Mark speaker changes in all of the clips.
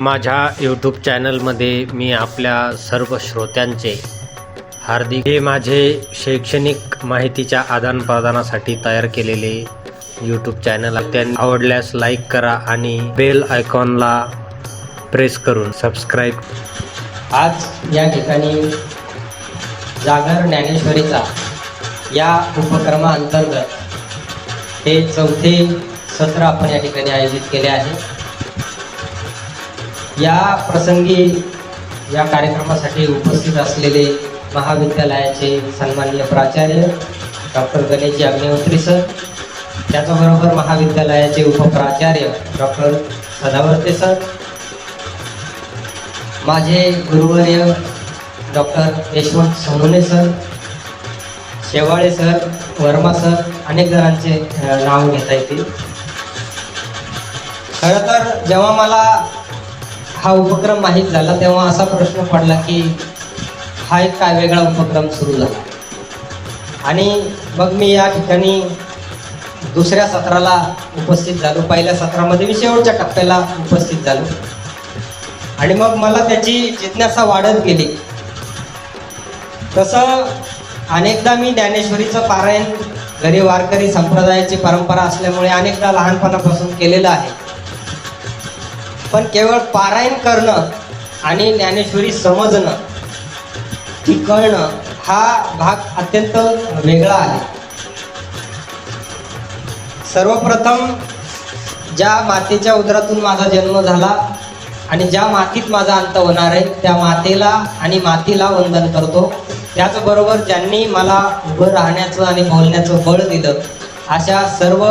Speaker 1: माझ्या यूट्यूब चॅनलमध्ये मी आपल्या सर्व श्रोत्यांचे हार्दिक हे माझे शैक्षणिक माहितीच्या आदानप्रदानासाठी तयार केलेले यूट्यूब चॅनल त्यांनी आवडल्यास लाईक करा आणि बेल आयकॉनला प्रेस करून सबस्क्राईब.
Speaker 2: आज या ठिकाणी जागर ज्ञानेश्वरीचा या उपक्रमाअंतर्गत हे चौथे सत्र आपण या ठिकाणी आयोजित केले आहे. या प्रसंगी या कार्यक्रमासाठी उपस्थित असलेले महाविद्यालयाचे सन्माननीय प्राचार्य डॉक्टर गणेशजी अग्निहोत्री सर, त्याचबरोबर महाविद्यालयाचे उपप्राचार्य डॉक्टर सदावर्ते सर, माझे गुरुवर्य doctor Yashwant Sonone sir, Shewale sir, Verma sir, अनेक जणांचे नाव घेता येतील. खरं तर जेव्हा मला हा उपक्रम माहीत झाला तेव्हा असा प्रश्न पडला की हा एक काय वेगळा उपक्रम सुरू झाला. आणि मग मी या ठिकाणी दुसऱ्या सत्राला उपस्थित झालो. पहिल्या सत्रामध्ये मी शेवटच्या टप्प्याला उपस्थित झालो आणि मग मला त्याची जिज्ञासा वाढत गेली. तसं अनेकदा मी ज्ञानेश्वरीचं पारायण घरी वारकरी संप्रदायाची परंपरा असल्यामुळे अनेकदा लहानपणापासून केलेलं आहे. पण केवळ पारायण करणं आणि ज्ञानेश्वरी समजणं, ती कळणं, हा भाग अत्यंत वेगळा आहे. सर्वप्रथम ज्या मातेच्या उदरातून माझा जन्म झाला आणि ज्या मातीत माझा अंत होणार आहे त्या मातेला आणि मातीला वंदन करतो. त्याचबरोबर ज्यांनी मला उभं राहण्याचं आणि बोलण्याचं बळ दिलं अशा सर्व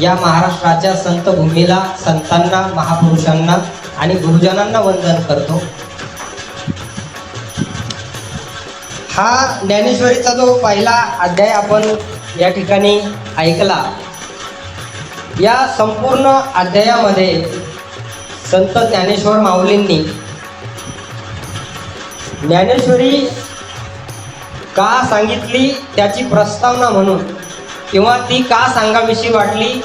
Speaker 2: या महाराष्ट्राच्या संतभूमीला, संतांना, महापुरुषांना आणि गुरुजनांना वंदन करतो. हा ज्ञानेश्वरीचा जो पहिला अध्याय आपण या ठिकाणी ऐकला, या संपूर्ण अध्यायामध्ये संत ज्ञानेश्वर माऊलींनी ज्ञानेश्वरी का सांगितली त्याची प्रस्तावना म्हणून किंवा ती का सांगावीशी वाटली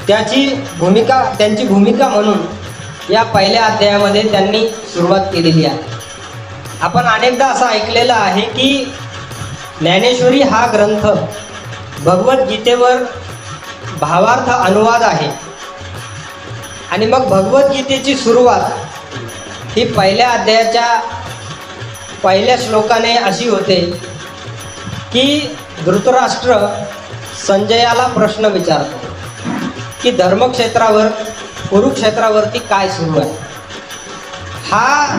Speaker 2: त्यांची भूमिका म्हणून या पहिल्या अध्यायामध्ये त्यांनी सुरुवात केलेली आहे. आपण अनेकदा असं ऐकलेलं आहे की ज्ञानेश्वरी हा ग्रंथ भगवद्गीतेवर भावार्थ अनुवाद आहे आणि मग भगवद्गीतेची सुरुवात ही पहिल्या अध्यायाच्या पहिल्या श्लोकाने अशी होते की धृतराष्ट्र संजयाला प्रश्न विचारतो की धर्मक्षेत्रावर, कुरुक्षेत्रावरती काय सुरू आहे. हा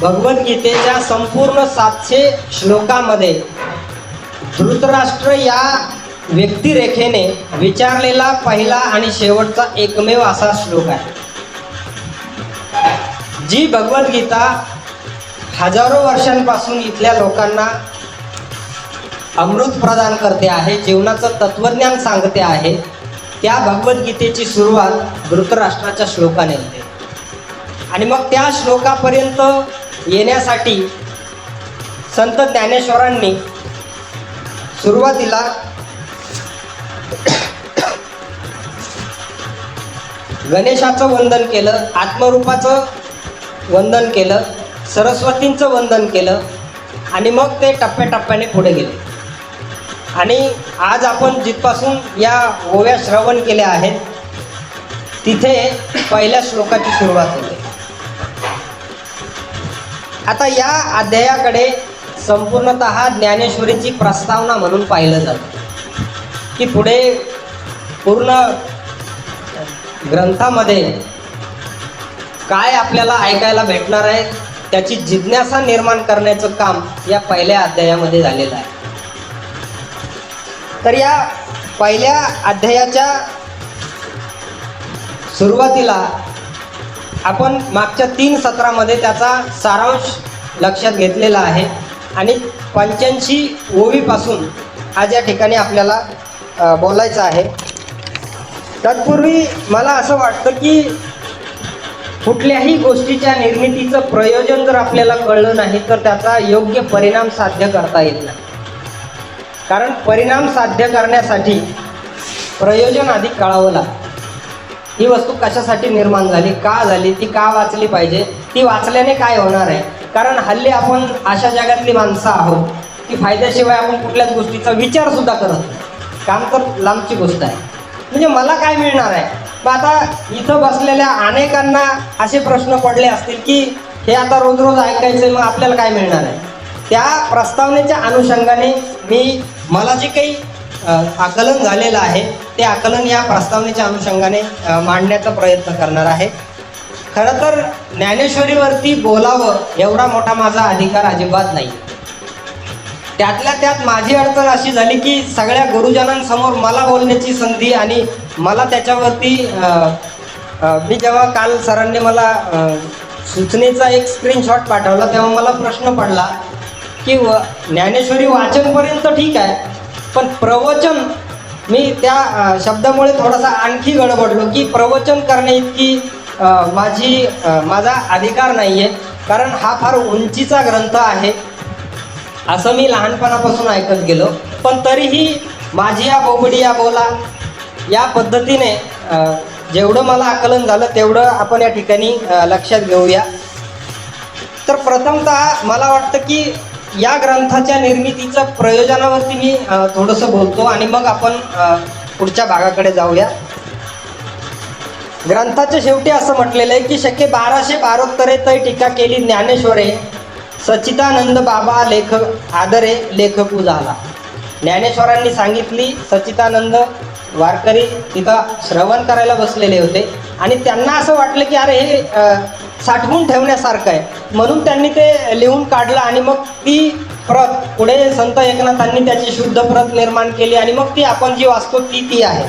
Speaker 2: भगवद्गीतेच्या संपूर्ण 700 श्लोकामध्ये धृतराष्ट्र या व्यक्तिरेखेने विचारलेला पहिला आणि शेवटचा एकमेव असा श्लोक आहे. जी भगवद्गीता हजारो वर्षांपासून इथल्या लोकांना अमृत प्रदान करते आहे, जीवनाचं तत्वज्ञान सांगते आहे, त्या भगवद्गीतेची सुरुवात धृतराष्ट्राच्या श्लोकाने होते. आणि मग त्या श्लोकापर्यंत येण्यासाठी संत ज्ञानेश्वरांनी सुरुवातीला गणेशाचं वंदन केलं, आत्मरूपाचं वंदन केलं, सरस्वतींचं वंदन केलं आणि मग ते टप्प्याटप्प्याने पुढे गेले. आणि आज आपण जिथपासून या ओव्या श्रवण केल्या आहेत तिथे पहिल्या श्लोकाची सुरुवात होते. आता या अध्यायाकडे संपूर्णतः ज्ञानेश्वरीची प्रस्तावना म्हणून पाहिलं जातं की पुढे पूर्ण ग्रंथामध्ये काय आपल्याला ऐकायला भेटणार आहे त्याची जिज्ञासा निर्माण करण्याचं काम या पहिल्या अध्यायामध्ये झालेलं आहे. तर या पहिल्या अध्यायाच्या सुरुवातीला आपण मागच्या 3 सत्रामध्ये त्याचा सारांश लक्षात घेतलेला आहे आणि 85 ओवीपासून आज या ठिकाणी आपल्याला बोलायचं आहे. तत्पूर्वी मला असं वाटतं की कुठल्याही गोष्टीच्या निर्मितीचं प्रयोजन जर आपल्याला कळलं नाही तर त्याचा योग्य परिणाम साध्य करता येत नाही. कारण परिणाम साध्य करण्यासाठी प्रयोजन आधी कळावं लागतं. ही वस्तू कशासाठी निर्माण झाली, का झाली, ती का वाचली पाहिजे, ती वाचल्याने काय होणार आहे. कारण हल्ली आपण अशा जगातली माणसं आहोत की फायद्याशिवाय आपण कुठल्याच गोष्टीचा विचार सुद्धा करत नाही. काम तर लांबची गोष्ट आहे. म्हणजे मला काय मिळणार आहे. मग आता इथं बसलेल्या अनेकांना असे प्रश्न पडले असतील की हे आता रोज रोज ऐकायचं, मग आपल्याला काय मिळणार आहे. त्या प्रस्तावनेच्या अनुषंगाने मला जे काही आकलन झालेलं आहे ते आकलन या प्रस्तावनेच्या अनुषंगाने मांडण्याचा प्रयत्न करणार आहे. खरं तर ज्ञानेश्वरीवरती बोलावं एवढा मोठा माझा अधिकार अजिबात नाही. त्यातल्या त्यात माझी अडचण अशी झाली की सगळ्या गुरुजनांसमोर मला बोलण्याची संधी, आणि मला त्याच्यावरती मी जेव्हा काल सरांनी मला सूचनेचा एक स्क्रीनशॉट पाठवला तेव्हा मला प्रश्न पडला की ज्ञानेश्वरी वाचनपर्यंत ठीक आहे, पण प्रवचन, मी त्या शब्दामुळे थोडासा आणखी गडबडलो की प्रवचन करणे इतकी माझा अधिकार नाही आहे. कारण हा फार उंचीचा ग्रंथ आहे असं मी लहानपणापासून ऐकत गेलो. पण तरीही माझी या बोबडी या बोला या पद्धतीने जेवढं मला आकलन झालं तेवढं आपण या ठिकाणी लक्षात घेऊया. तर प्रथमतः मला वाटतं की या ग्रंथाच्या निर्मितीचं प्रयोजनावरती मी थोडंसं बोलतो आणि मग आपण पुढच्या भागाकडे जाऊया. ग्रंथाच्या शेवटी असं म्हटलेलं आहे की शके 1272 तै टीका केली ज्ञानेश्वरे, सच्चिदानंद बाबा लेखक आदरे लेखकू झाला. ज्ञानेश्वरांनी सांगितली, सच्चिदानंद वारकरी तिथं श्रवण करायला बसलेले होते आणि त्यांना असं वाटलं की अरे हे साठवून ठेवण्यासारखं आहे, म्हणून त्यांनी ते लिहून काढलं आणि मग ती प्रत पुढे संत एकनाथांनी त्याची शुद्ध प्रत निर्माण केली आणि मग ती आपण जी वाचतो ती आहे.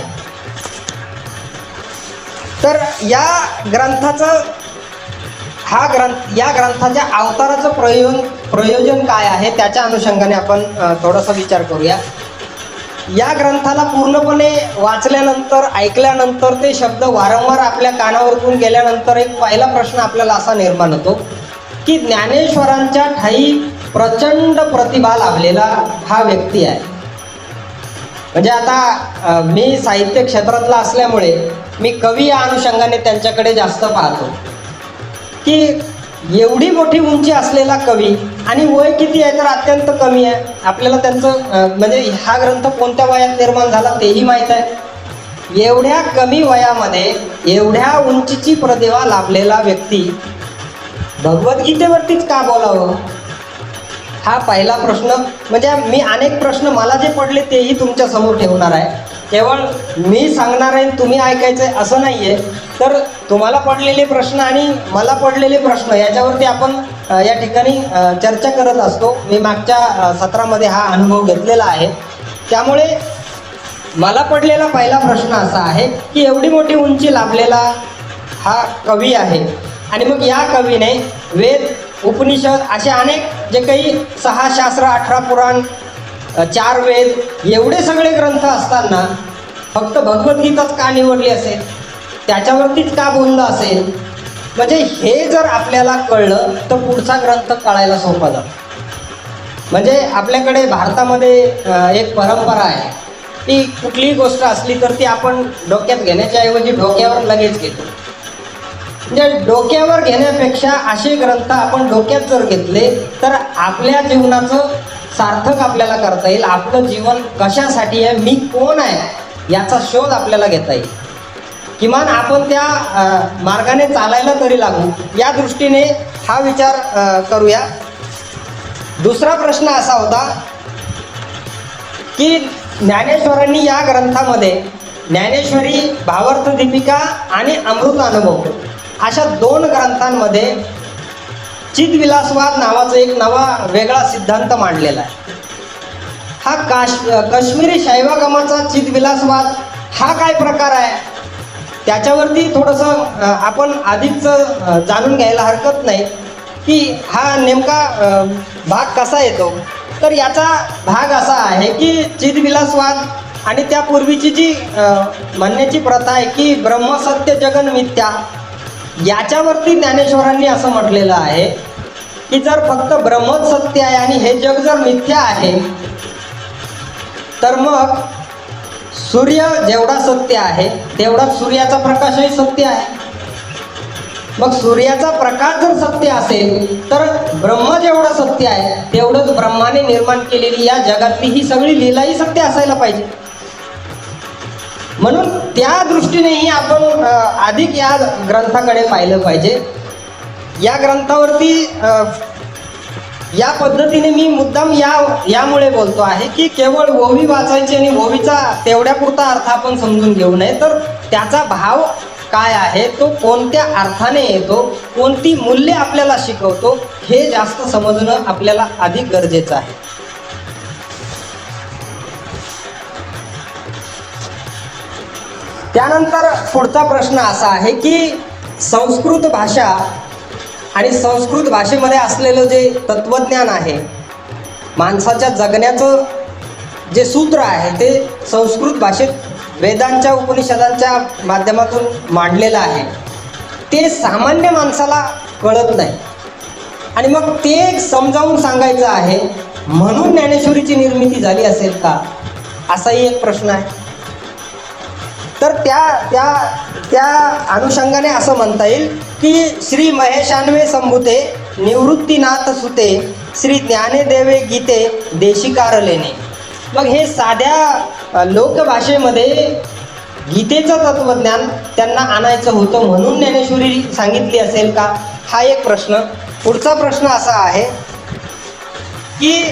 Speaker 2: तर या ग्रंथाचं या ग्रंथाच्या अवताराचं प्रयोजन काय आहे त्याच्या अनुषंगाने आपण थोडासा विचार करूया. या ग्रंथाला पूर्णपणे वाचल्यानंतर, ऐकल्यानंतर, ते शब्द वारंवार आपल्या कानावरून गेल्यानंतर एक पहिला प्रश्न आपल्याला असा निर्माण होतो की ज्ञानेश्वरांच्या ठाई प्रचंड प्रतिभा लाभलेला हा व्यक्ती आहे. म्हणजे आता मी साहित्य क्षेत्रातला असल्यामुळे मी कवी या अनुषंगाने त्यांच्याकडे जास्त पाहतो की एवढी मोठी उंची असलेला कवी आणि वय किती आहे तर अत्यंत कमी आहे. आपल्याला त्यांचं म्हणजे हा ग्रंथ कोणत्या वयात निर्माण झाला तेही माहीत आहे. एवढ्या कमी वयामध्ये एवढ्या उंचीची प्रतिभा लाभलेला व्यक्ती भगवद्गीतेवरतीच का बोलावं, हा पहिला प्रश्न. म्हणजे मी अनेक प्रश्न मला जे पडले तेही तुमच्या समोर ठेवणार आहे. केवळ मी सांगणार आहे तुम्ही ऐकायचं आहे असं नाही आहे. तर तुम्हाला पडलेले प्रश्न आणि मला पडलेले प्रश्न याच्यावरती आपण या ठिकाणी चर्चा करत असतो. मी मागच्या सत्रामध्ये हा अनुभव घेतलेला आहे. त्यामुळे मला पडलेला पहिला प्रश्न असा आहे की एवढी मोठी उंची लाभलेला हा कवी आहे आणि मग या कवीने वेद, उपनिषद असे अनेक जे काही 6 शास्त्र, 18 पुराण, 4 वेद एवढे सगळे ग्रंथ असताना फक्त भगवद्गीताच का निवडली असेल, त्याच्यावरतीच का बोललं असेल. म्हणजे हे जर आपल्याला कळलं तर पुढचा ग्रंथ कळायला सोपा जातो. म्हणजे आपल्याकडे भारतामध्ये एक परंपरा आहे की कुठलीही गोष्ट असली तर ती आपण डोक्यात घेण्याच्या ऐवजी डोक्यावर लगेच घेतो. म्हणजे डोक्यावर घेण्यापेक्षा असे ग्रंथ आपण डोक्यात जर घेतले तर आपल्या जीवनाचं सार्थक आपल्याला करता येईल. आपलं जीवन कशासाठी आहे, मी कोण आहे याचा शोध आपल्याला घेता येईल. किमान आपण त्या मार्गाने चालायला तरी लागू, या दृष्टीने हा विचार करूया. दुसरा प्रश्न असा होता की ज्ञानेश्वरांनी या ग्रंथामध्ये ज्ञानेश्वरी, भावार्थ दीपिका आणि अमृत अनुभव अशा 2 ग्रंथांमध्ये चिदविलासवाद नावाचा एक नवा वेगळा सिद्धांत मांडलेला आहे. हा काश्मीरी शैवागमाचा चिदविलासवाद हा काय प्रकार आहे त्याच्यावरती थोडंसं आपण अधिकचं जाणून घ्यायला हरकत नाही की हा नेमका भाग कसा येतो. तर याचा भाग असा आहे की चिदविलासवाद आणि त्यापूर्वीची जी म्हणण्याची प्रथा आहे की ब्रह्मसत्य जगन मिथ्या, याच्यावरती ज्ञानेश्वरांनी असं म्हटलेलं आहे की जर फक्त ब्रह्मच सत्य आहे आणि हे जग जर मिथ्या आहे तर मग सूर्य जेवढा सत्य आहे तेवढाच सूर्याचा प्रकाशही सत्य आहे. मग सूर्याचा प्रकाश जर सत्य असेल तर ब्रह्म जेवढं सत्य आहे तेवढंच ब्रह्माने निर्माण केलेली या जगातली ही सगळी लीलाही सत्य असायला पाहिजे. म्हणून त्या दृष्टीनेही आपण अधिक या ग्रंथाकडे पाहिलं पाहिजे. या ग्रंथावरती या पद्धतीने मी मुद्दाम यामुळे बोलतो आहे की केवळ ओवी वाचायची आणि ओवीचा तेवढ्यापुरता अर्थ आपण समजून घेऊ नये, तर त्याचा भाव काय आहे, तो कोणत्या अर्थाने येतो, कोणती मूल्ये आपल्याला शिकवतो, हे जास्त समजणं आपल्याला अधिक गरजेचं आहे. त्यानंतर पुढचा प्रश्न असा आहे की संस्कृत भाषा आणि संस्कृत भाषेमध्ये असलेलं जे तत्वज्ञान आहे, माणसाच्या जगण्याचं जे सूत्र आहे ते संस्कृत भाषेत वेदांच्या उपनिषदांच्या माध्यमातून मांडलेलं आहे. ते सामान्य माणसाला कळत नाही आणि मग ते समजावून सांगायचं आहे म्हणून ज्ञानेश्वरीची निर्मिती झाली असेल का, असाही एक प्रश्न आहे. तर त्या अनुषंगाने असं म्हणता येईल की श्री महेशान्वे संभूते निवृत्तीनाथ सुते श्री ज्ञानेदेवे गीते देशिकारलेने. मग हे साध्या लोकभाषेमध्ये गीतेचं तत्वज्ञान त्यांना आणायचं होतं म्हणून ज्ञानेश्वरी सांगितली असेल का, हा एक प्रश्न. पुढचा प्रश्न असा आहे की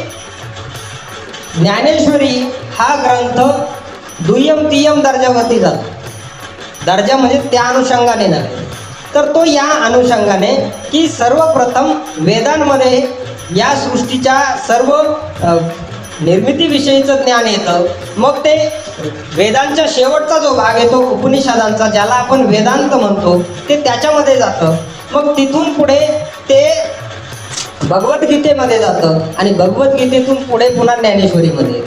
Speaker 2: ज्ञानेश्वरी हा ग्रंथ दुय्यम तिय्यम दर्जावरती जातो. दर्जा म्हणजे त्या अनुषंगाने नव्हे, तर तो या अनुषंगाने की सर्वप्रथम वेदांमध्ये या सृष्टीच्या सर्व निर्मितीविषयीचं ज्ञान येतं. मग ते वेदांच्या शेवटचा जो भाग येतो उपनिषदांचा, ज्याला आपण वेदांत म्हणतो, ते त्याच्यामध्ये जातं. मग तिथून पुढे ते भगवद्गीतेमध्ये जातं आणि भगवद्गीतेतून पुढे पुन्हा ज्ञानेश्वरीमध्ये.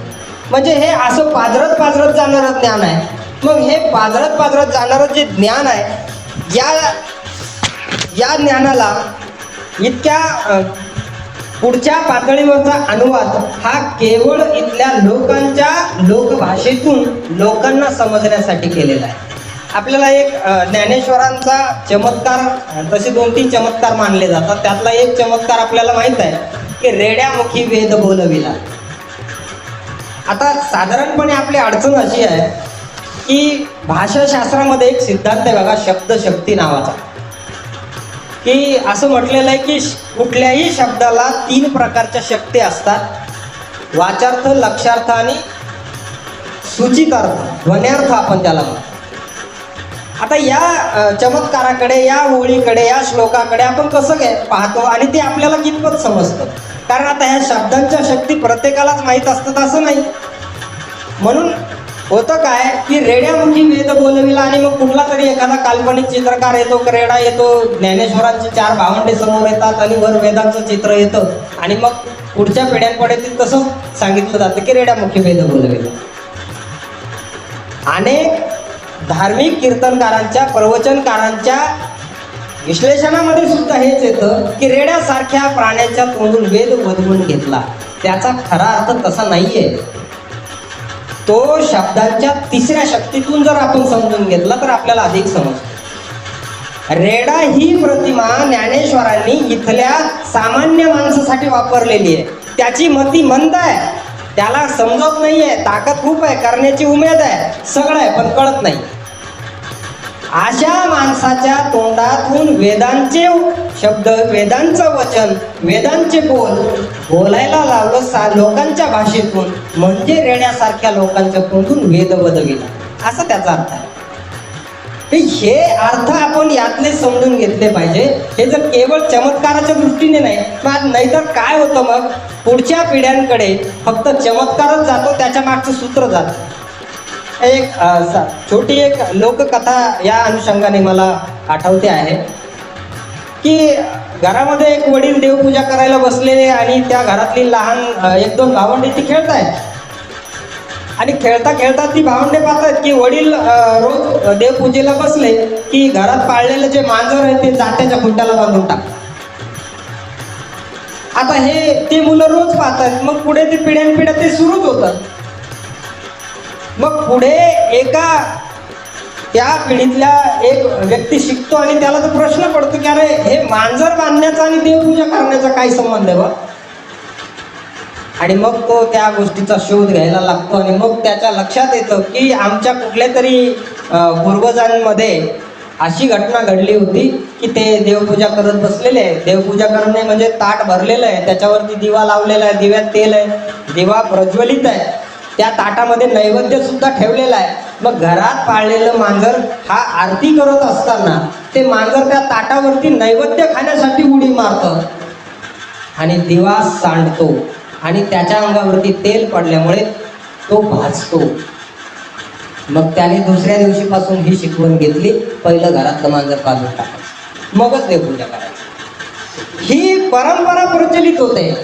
Speaker 2: म्हणजे हे असं पाझरत जाणारं ज्ञान आहे. मग हे पाझरत जाणारं जे ज्ञान आहे, या ज्ञानाला इतक्या पुढच्या पातळीवरचा अनुवाद हा केवळ इथल्या लोकांच्या लोकभाषेतून लोकांना समजण्यासाठी केलेला आहे. आपल्याला एक ज्ञानेश्वरांचा चमत्कार, तसे 2-3 चमत्कार मानले जातात. त्यातला एक चमत्कार आपल्याला माहीत आहे की रेड्यामुखी वेद बोलविला. आता साधारणपणे आपली अडचण अशी आहे की भाषाशास्त्रामध्ये एक सिद्धांत आहे बघा, शब्दशक्ती नावाचा, की असं म्हटलेलं आहे की कुठल्याही शब्दाला 3 प्रकारच्या शक्ती असतात: वाचार्थ, लक्षार्थ आणि सूचितार्थ, ध्वन्यार्थ आपण त्याला म्हणतो. आता या चमत्काराकडे, या ओळीकडे, या श्लोकाकडे आपण कसं काय पाहतो आणि ते आपल्याला कितपत समजतं? कारण आता ह्या शब्दांच्या शक्ती प्रत्येकालाच माहीत असतात असं नाही. म्हणून होतं काय की रेड्यामुखी वेद बोलविला आणि मग कुठला तरी एखादा काल्पनिक चित्रकार येतो, रेडा येतो, ज्ञानेश्वरांची 4 भावंडे समोर येतात आणि वर वेदांचं चित्र येतं आणि मग पुढच्या पिढ्यांकडे ते तसं सांगितलं जातं की रेड्यामुखी वेद बोलविला. अनेक धार्मिक कीर्तनकारांच्या, प्रवचनकारांच्या विश्लेषणामध्ये सुद्धा हेच येतं की रेड्यासारख्या प्राण्यांच्या तोंडून वेद वदवून घेतला. त्याचा खरा अर्थ तसा नाहीये. तो शब्दांच्या 3ऱ्या शक्तीतून जर आपण समजून घेतला तर आपल्याला अधिक समजतं. रेडा ही प्रतिमा ज्ञानेश्वरांनी इथल्या सामान्य माणसासाठी वापरलेली आहे. त्याची मती मंद आहे, त्याला समजत नाहीये, ताकद खूप आहे, करण्याची उमेद आहे, सगळं आहे पण कळत नाही. अशा माणसाच्या तोंडातून वेदांचे शब्द, वेदांचं वचन, वेदांचे बोलायला लावलं लोकांच्या भाषेतून, म्हणजे रेड्यासारख्या लोकांच्या तोंडून वेद वदविला, असा त्याचा अर्थ आहे. हे अर्थ आपण यातले समजून घेतले पाहिजे. हे जर केवळ चमत्काराच्या दृष्टीने नाहीतर काय होतं, मग पुढच्या पिढ्यांकडे फक्त चमत्कारच जातो, त्याच्या मागचं सूत्र जातं. एक छोटी एक लोककथा या अनुषंगाने मला आठवते आहे की घरामध्ये एक वडील देवपूजा करायला बसलेले आणि त्या घरातली लहान 1-2 भावंडे ती खेळत आहेत आणि खेळता खेळता ती भावंडे पाहतात की वडील रोज देवपूजेला बसले की घरात पाळलेलं जे मांजर आहे ते जात्याच्या खुंट्याला बांधून टाकतात. आता हे ते मुलं रोज पाहतात. मग पुढे ते पिढ्यानपिढ्या ते सुरूच होतं. मग पुढे एका त्या पिढीतल्या एक व्यक्ती शिकतो आणि त्याला तो प्रश्न पडतो की अरे हे मांजर बांधण्याचा आणि देवपूजा करण्याचा काय संबंध आहे बा. आणि मग तो त्या गोष्टीचा शोध घ्यायला लागतो आणि मग त्याच्या लक्षात येतं की आमच्या कुठल्या तरी पूर्वजांमध्ये अशी घटना घडली होती की ते देवपूजा करत बसलेले आहे. देवपूजा करणे म्हणजे ताट भरलेलं आहे, त्याच्यावरती दिवा लावलेला आहे, दिव्यात तेल आहे, दिवा प्रज्वलित आहे, त्या ताटामध्ये नैवेद्य सुद्धा ठेवलेला आहे. मग घरात पाळलेलं मांजर हा आरती करत असताना ते मांजर त्या ताटावरती नैवेद्य खाण्यासाठी उडी मारतं आणि दिवा सांडतो आणि त्याच्या अंगावरती तेल पडल्यामुळे तो भाजतो. मग त्याने दुसऱ्या दिवशीपासून ही शिकवण घेतली, पहिलं घरातलं मांजर काढून टाकायचं, मगच देवपूजा करायची. ही परंपरा प्रचलित होते.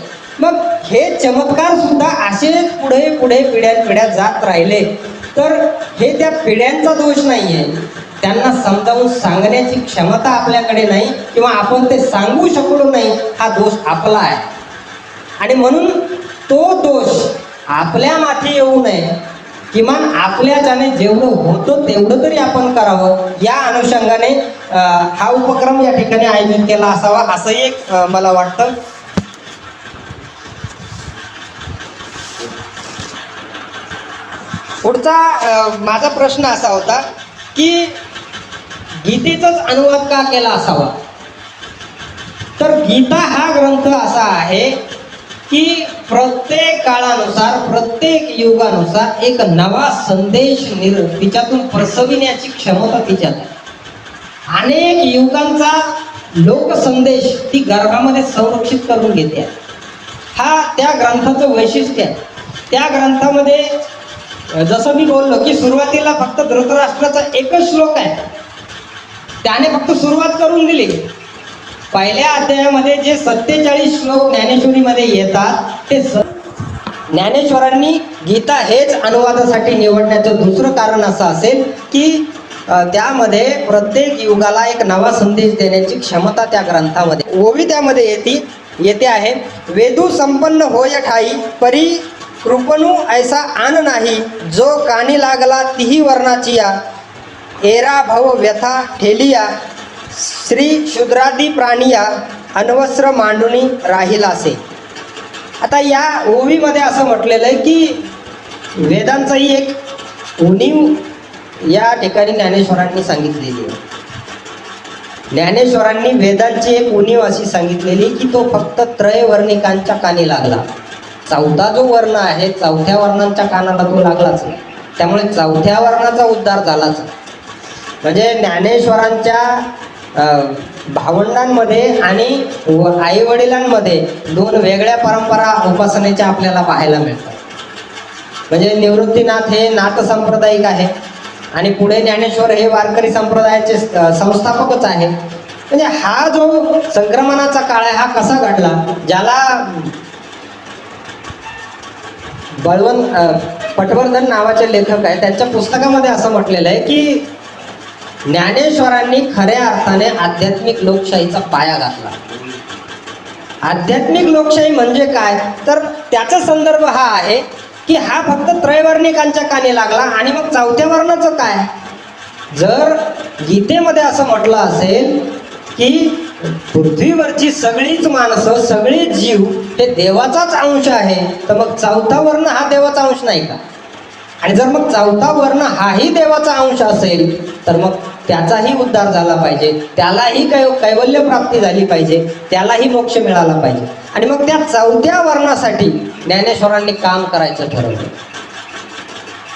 Speaker 2: मग हे चमत्कार सुद्धा असेच पुढे पुढे पिढ्या जात राहिले. तर हे त्या पिढ्यांचा दोष नाही आहे, त्यांना समजावून सांगण्याची क्षमता आपल्याकडे नाही किंवा आपण ते सांगू शकलो नाही, हा दोष आपला आहे. आणि म्हणून तो दोष आपल्या माथी येऊ नये, किमान आपल्याच्याने जेवढं होतं तेवढं तरी आपण करावं, या अनुषंगाने हा उपक्रम या ठिकाणी आयोजित केला असावा असंही एक मला वाटतं. पुढचा माझा प्रश्न असा होता की गीतेचाच अनुवाद का केला असावा. तर गीता हा ग्रंथ असा आहे की प्रत्येक काळानुसार प्रत्येक युगानुसार एक नवा संदेश तिच्यातून प्रसविण्याची क्षमता तिच्यात आहे. अनेक युगांचा लोकसंदेश ती गर्भामध्ये संरक्षित करून घेते. हा त्या ग्रंथाचं वैशिष्ट्य आहे. त्या ग्रंथामध्ये जसं मी बोललो की सुरुवातीला फक्त धृतराष्ट्राचा एकच श्लोक आहे, त्याने फक्त सुरुवात करून दिली. पहिल्या अध्यायामध्ये जे 47 श्लोक ज्ञानेश्वरीमध्ये येतात ते ज्ञानेश्वरांनी गीता हेच अनुवादासाठी निवडण्याचं दुसरं कारण असं असेल की त्यामध्ये प्रत्येक युगाला एक नवा संदेश देण्याची क्षमता त्या ग्रंथामध्ये ओवी त्यामध्ये येते आहे. वेदू संपन्न होय ठाई परी कृपणू ऐसा आन नाही, जो कानी लागला तिही वर्णाचिया, एरा भव व्यथा ठेलिया, श्री शूद्रादी प्राणिया अनवस्त्र मांडुनी राहिलासे. आता या ओवीमध्ये असं म्हटलेलं आहे की वेदांचाही एक उणीव या ठिकाणी ज्ञानेश्वरांनी सांगितलेली आहे. ज्ञानेश्वरांनी वेदांची एक उणीव अशी सांगितलेली की तो फक्त त्रयवर्णिकांच्या कानी लागला. चौथा जो वर्ण आहे, चौथ्या वर्णांच्या कानाला तो लागलाच नाही, त्यामुळे चौथ्या वर्णाचा उद्धार झालाच. म्हणजे ज्ञानेश्वरांच्या भावंडांमध्ये आणि आई वडिलांमध्ये दोन वेगळ्या परंपरा उपासनेच्या आपल्याला पाहायला मिळतात. म्हणजे निवृत्तीनाथ हे नाथ सांप्रदायिक आहे आणि पुढे ज्ञानेश्वर हे वारकरी संप्रदायाचे संस्थापकच आहे. म्हणजे हा जो संक्रमणाचा काळ आहे हा कसा घडला, ज्याला पटवर्धन नावाचे लेखक आहेत त्यांच्या पुस्तकामध्ये असं म्हटलेलं आहे की ज्ञानेश्वरांनी खऱ्या अर्थाने आध्यात्मिक लोकशाहीचा पाया घातला. आध्यात्मिक लोकशाही म्हणजे काय, तर त्याचा संदर्भ हा आहे की हा फक्त त्रयवर्णिकांच्या कानी लागला. आणि मग चौथ्या वर्णाचं काय, जर गीतेमध्ये असं म्हटलं असेल की पृथ्वीवरची सगळीच माणसं सगळे जीव हे देवाचाच अंश आहे, तर मग चौथा वर्ण हा देवाचा अंश नाही का. आणि जर मग चौथा वर्ण हाही देवाचा अंश असेल तर मग त्याचाही उद्धार झाला पाहिजे, त्यालाही कैवल्य प्राप्ती झाली पाहिजे, त्यालाही मोक्ष मिळाला पाहिजे. आणि मग त्या चौथ्या वर्णासाठी ज्ञानेश्वरांनी काम करायचं ठरवलं.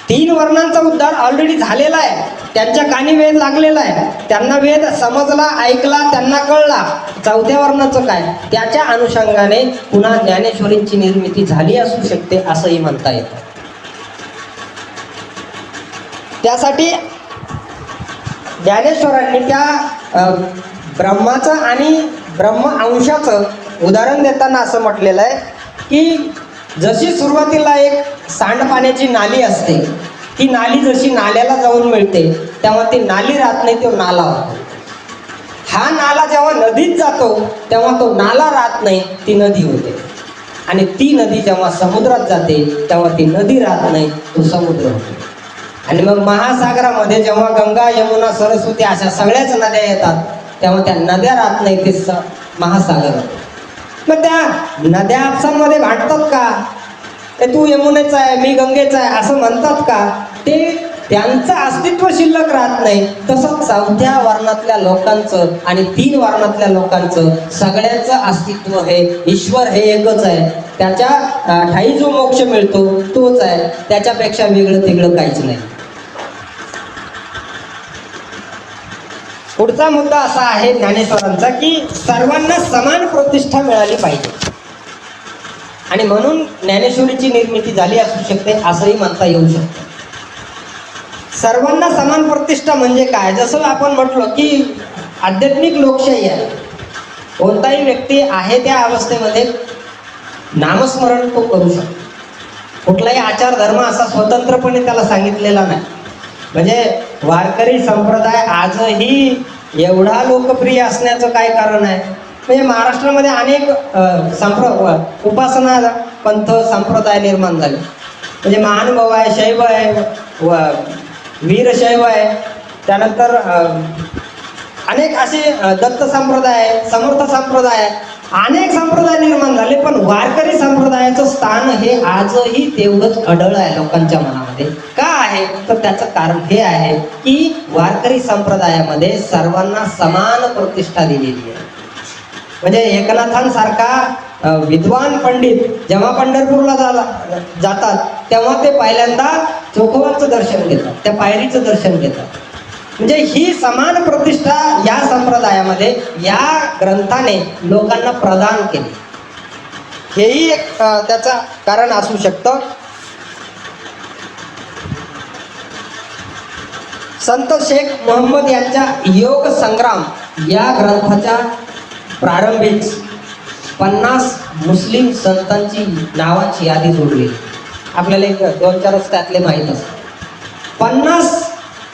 Speaker 2: 3 वर्णांचा उद्धार ऑलरेडी झालेला आहे, त्यांच्या कानी वेद लागलेला आहे, त्यांना वेद समजला, ऐकला, त्यांना कळला. चौथ्या वर्णाचं काय, त्याच्या अनुषंगाने पुन्हा ज्ञानेश्वरींची निर्मिती झाली असू शकते असंही म्हणता येतं. त्यासाठी ज्ञानेश्वरांनी त्या ब्रह्माचं आणि ब्रह्म अंशाचं उदाहरण देताना असं म्हटलेलं आहे की जशी सुरुवातीला एक सांडपाण्याची नाली असते, ती नाली जशी नाल्याला जाऊन मिळते तेव्हा ती नाली राहत नाही, तो नाला होतो. हा नाला जेव्हा नदीत जातो तेव्हा तो नाला राहत नाही, ती नदी होते. आणि ती नदी जेव्हा समुद्रात जाते तेव्हा ती नदी राहत नाही, तो समुद्र होतो. आणि मग महासागरामध्ये जेव्हा गंगा यमुना सरस्वती अशा सगळ्याच नद्या येतात तेव्हा त्या नद्या राहत नाही, ते महासागर होते. मग त्या नद्या आपसांमध्ये भांडतात का? ते तू यमुनेचा आहे मी गंगेचा आहे असं म्हणतात का? ते त्यांचं अस्तित्व शिल्लक राहत नाही. तसं चौथ्या वर्णातल्या लोकांचं आणि 3 वर्णातल्या लोकांचं सगळ्यांचं अस्तित्व हे ईश्वर हे एकच आहे. त्याच्या ठाई जो मोक्ष मिळतो तोच आहे, त्याच्यापेक्षा वेगळं तिगळं काहीच नाही. पुढचा मुद्दा असा आहे ज्ञानेश्वरांचा की सर्वांना समान प्रतिष्ठा मिळाली पाहिजे आणि म्हणून ज्ञानेश्वरीची निर्मिती झाली असू शकते असंही म्हणता येऊ शकतं. सर्वांना समान प्रतिष्ठा म्हणजे काय? जसं आपण म्हटलो की आध्यात्मिक लोकशाही आहे. कोणताही व्यक्ती आहे त्या अवस्थेमध्ये नामस्मरण तो करू शकतो. कुठलाही आचार धर्म असा स्वतंत्रपणे त्याला सांगितलेला नाही. म्हणजे वारकरी संप्रदाय आजही एवढा लोकप्रिय असण्याचं काय कारण आहे? म्हणजे महाराष्ट्रामध्ये अनेक उपासना पंथ संप्रदाय निर्माण झाले. म्हणजे महानुभाव आहे, शैव आहे, वीरशैव आहे, त्यानंतर अनेक असे दत्त संप्रदाय आहे, समर्थ संप्रदाय आहे, अनेक संप्रदाय निर्माण झाले. पण वारकरी संप्रदायाचं स्थान हे आजही तेवढंच अढळ आहे लोकांच्या मनामध्ये. का आहे? तर त्याचं कारण हे आहे की वारकरी संप्रदायामध्ये सर्वांना समान प्रतिष्ठा दिलेली आहे. म्हणजे एकनाथांसारखा विद्वान पंडित जेव्हा पंढरपूरला जातात तेव्हा ते पहिल्यांदा चोखोबाचं दर्शन घेतात, त्या पायरीचं दर्शन घेतात. म्हणजे ही समान प्रतिष्ठा या संप्रदायामध्ये या ग्रंथाने लोकांना प्रदान केली. हेही एक त्याचं कारण असू शकतं. संत शेख मोहम्मद यांच्या योग संग्राम या ग्रंथाच्या प्रारंभीच 50 मुस्लिम संतांची नावाची यादी जोडली. आपल्याला एक 2-4 त्यातले माहीत असतात. 50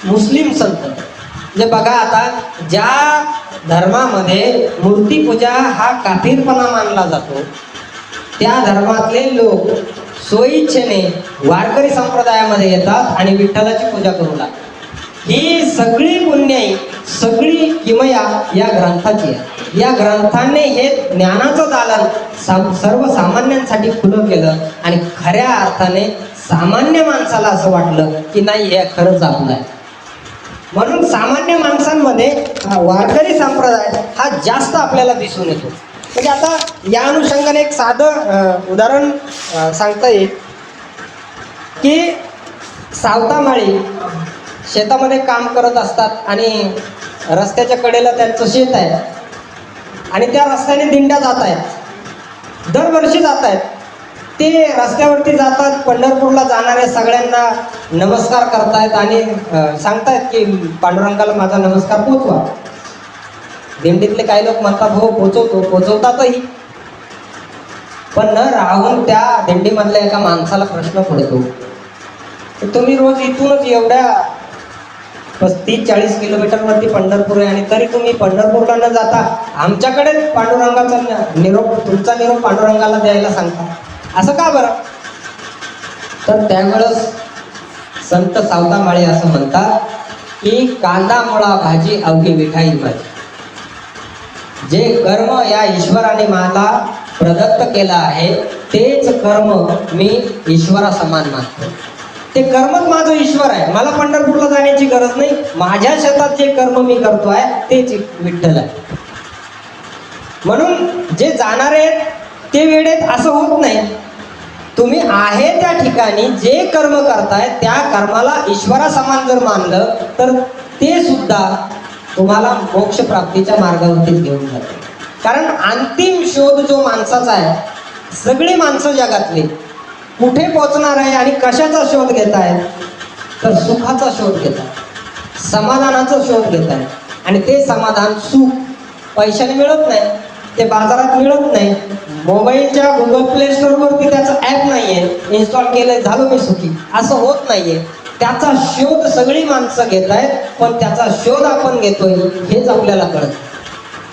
Speaker 2: मुस्लिम संत. म्हणजे बघा आता ज्या धर्मामध्ये मूर्तीपूजा हा काफिरपणा मानला जातो त्या धर्मातले लोक स्वइच्छेने वारकरी संप्रदायामध्ये येतात आणि विठ्ठलाची पूजा करू लागतात. ही सगळी पुण्याई, सगळी किमया या ग्रंथाची आहे. या ग्रंथाने हे ज्ञानाचं दालन सर्वसामान्यांसाठी खुलं केलं आणि खऱ्या अर्थाने सामान्य माणसाला असं वाटलं की नाही हे खरंच आपलं आहे. म्हणून सामान्य माणसांमध्ये वारकरी संप्रदाय हा जास्त आपल्याला दिसून येतो. म्हणजे आता या अनुषंगाने एक साधं उदाहरण सांगता येईल की सावतामाळी शेतामध्ये काम करत असतात आणि रस्त्याच्या कडेला त्यांचं शेत आहे आणि त्या रस्त्याने दिंड्या जात आहेत, दरवर्षी जात आहेत. ते रस्त्यावरती जातात, पंढरपूरला जाणाऱ्या सगळ्यांना नमस्कार करतायत आणि सांगतायत की पांडुरंगाला माझा नमस्कार पोचवा. दिंडीतले काही लोक म्हणतात हो पोचवतो, पोचवतातही. पण न राहून त्या दिंडीमधल्या एका माणसाला प्रश्न पडतो, तुम्ही रोज इथूनच एवढ्या 35-40 किलोमीटरवरती पंढरपूर आहे आणि तरी तुम्ही पंढरपूरला न जाता आमच्याकडे पांडुरंगाचा निरोप, तुमचा निरोप पांडुरंगाला द्यायला सांगता, असं का बरं? तर त्यावेळेस संत सावतामाळी असं म्हणतात की कांदा मुळा भाजी अवघी मिठाई माझी. जे कर्म या ईश्वराने मला प्रदत्त केलं आहे तेच कर्म मी ईश्वरा समान मानतो. ते कर्मच माझं ईश्वर आहे. मला पंढरपूरला जाण्याची गरज नाही. माझ्या शेतात जे कर्म मी करतोय तेच विठ्ठल आहे. म्हणून जे जाणारे आहेत ते वेळेत असं होत नाही. तुम्ही आहे त्या ठिकाणी जे कर्म करताय त्या कर्माला ईश्वरा समान जर मानलं तर ते सुद्धा तुम्हाला मोक्ष प्राप्तीच्या मार्गावरतीच घेऊन जाते. कारण अंतिम शोध जो माणसाचा आहे, सगळी माणसं जगातली कुठे पोहोचणार आहे आणि कशाचा शोध घेत आहेत? तर सुखाचा शोध घेत आहेत, समाधानाचा शोध घेत आहेत. आणि ते समाधान सुख पैशाने मिळत नाही, ते बाजारात मिळत नाही. मोबाईलच्या गुगल प्ले स्टोअरवरती त्याचं ॲप नाही आहे, इन्स्टॉल केलं झालं मी सुखी, असं होत नाही आहे. त्याचा शोध सगळी माणसं घेत आहेत, पण त्याचा शोध आपण घेतोय हेच आपल्याला कळत.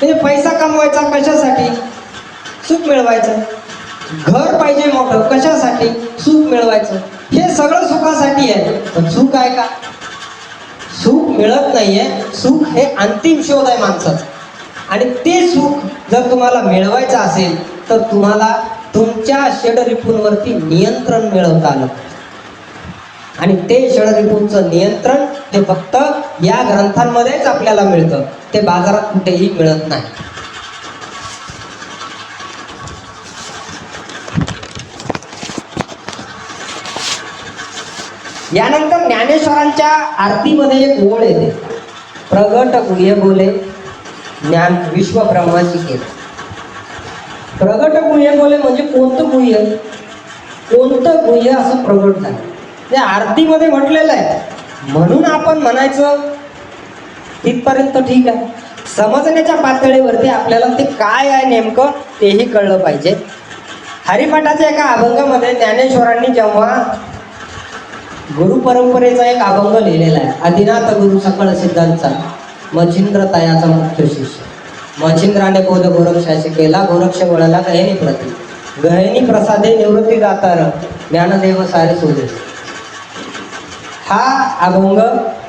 Speaker 2: म्हणजे पैसा कमवायचा कशासाठी? सुख मिळवायचं. घर पाहिजे मोठं, कशासाठी? सुख मिळवायचं. हे सगळं सुखासाठी आहे, पण सुख आहे का? सुख मिळत नाहीये. सुख हे अंतिम शोध आहे माणसाचा, आणि ते सुख जर तुम्हाला मिळवायचं असेल तर तुम्हाला तुमच्या षडरिपूंवरती नियंत्रण मिळवता आलं, आणि ते षडरिपूंचं नियंत्रण हे फक्त या ग्रंथांमध्येच आपल्याला मिळतं, ते बाजारात कुठेही मिळत नाही. यानंतर ज्ञानेश्वरांच्या आरतीमध्ये एक ओळ येते, प्रगट गुह्य बोले ज्ञान विश्व ब्रह्माची केले. प्रगट गुह्य बोले म्हणजे कोणतं गुह्य? कोणतं गुह्य असं प्रगट झालं ते आरतीमध्ये म्हटलेलं आहे, म्हणून आपण म्हणायचं तिथपर्यंत ठीक आहे. समजण्याच्या पातळीवरती आपल्याला ते काय आहे नेमकं तेही कळलं पाहिजे. हरिपाठाच्या एका अभंगामध्ये ज्ञानेश्वरांनी जेव्हा गुरु परंपरेचा एक अभंग लिहिलेला आहे, आदिनाथ गुरु सकळ सिद्धांचा मच्छिंद्र तयाचा मुख्य शिष्य. मच्छिंद्राने बोध गोरक्षाशी केला, गोरक्ष वळला गहिनी प्रती, गहिनी प्रसादे निवृत्ती दातार ज्ञानदेव सारे सोदे. हा अभंग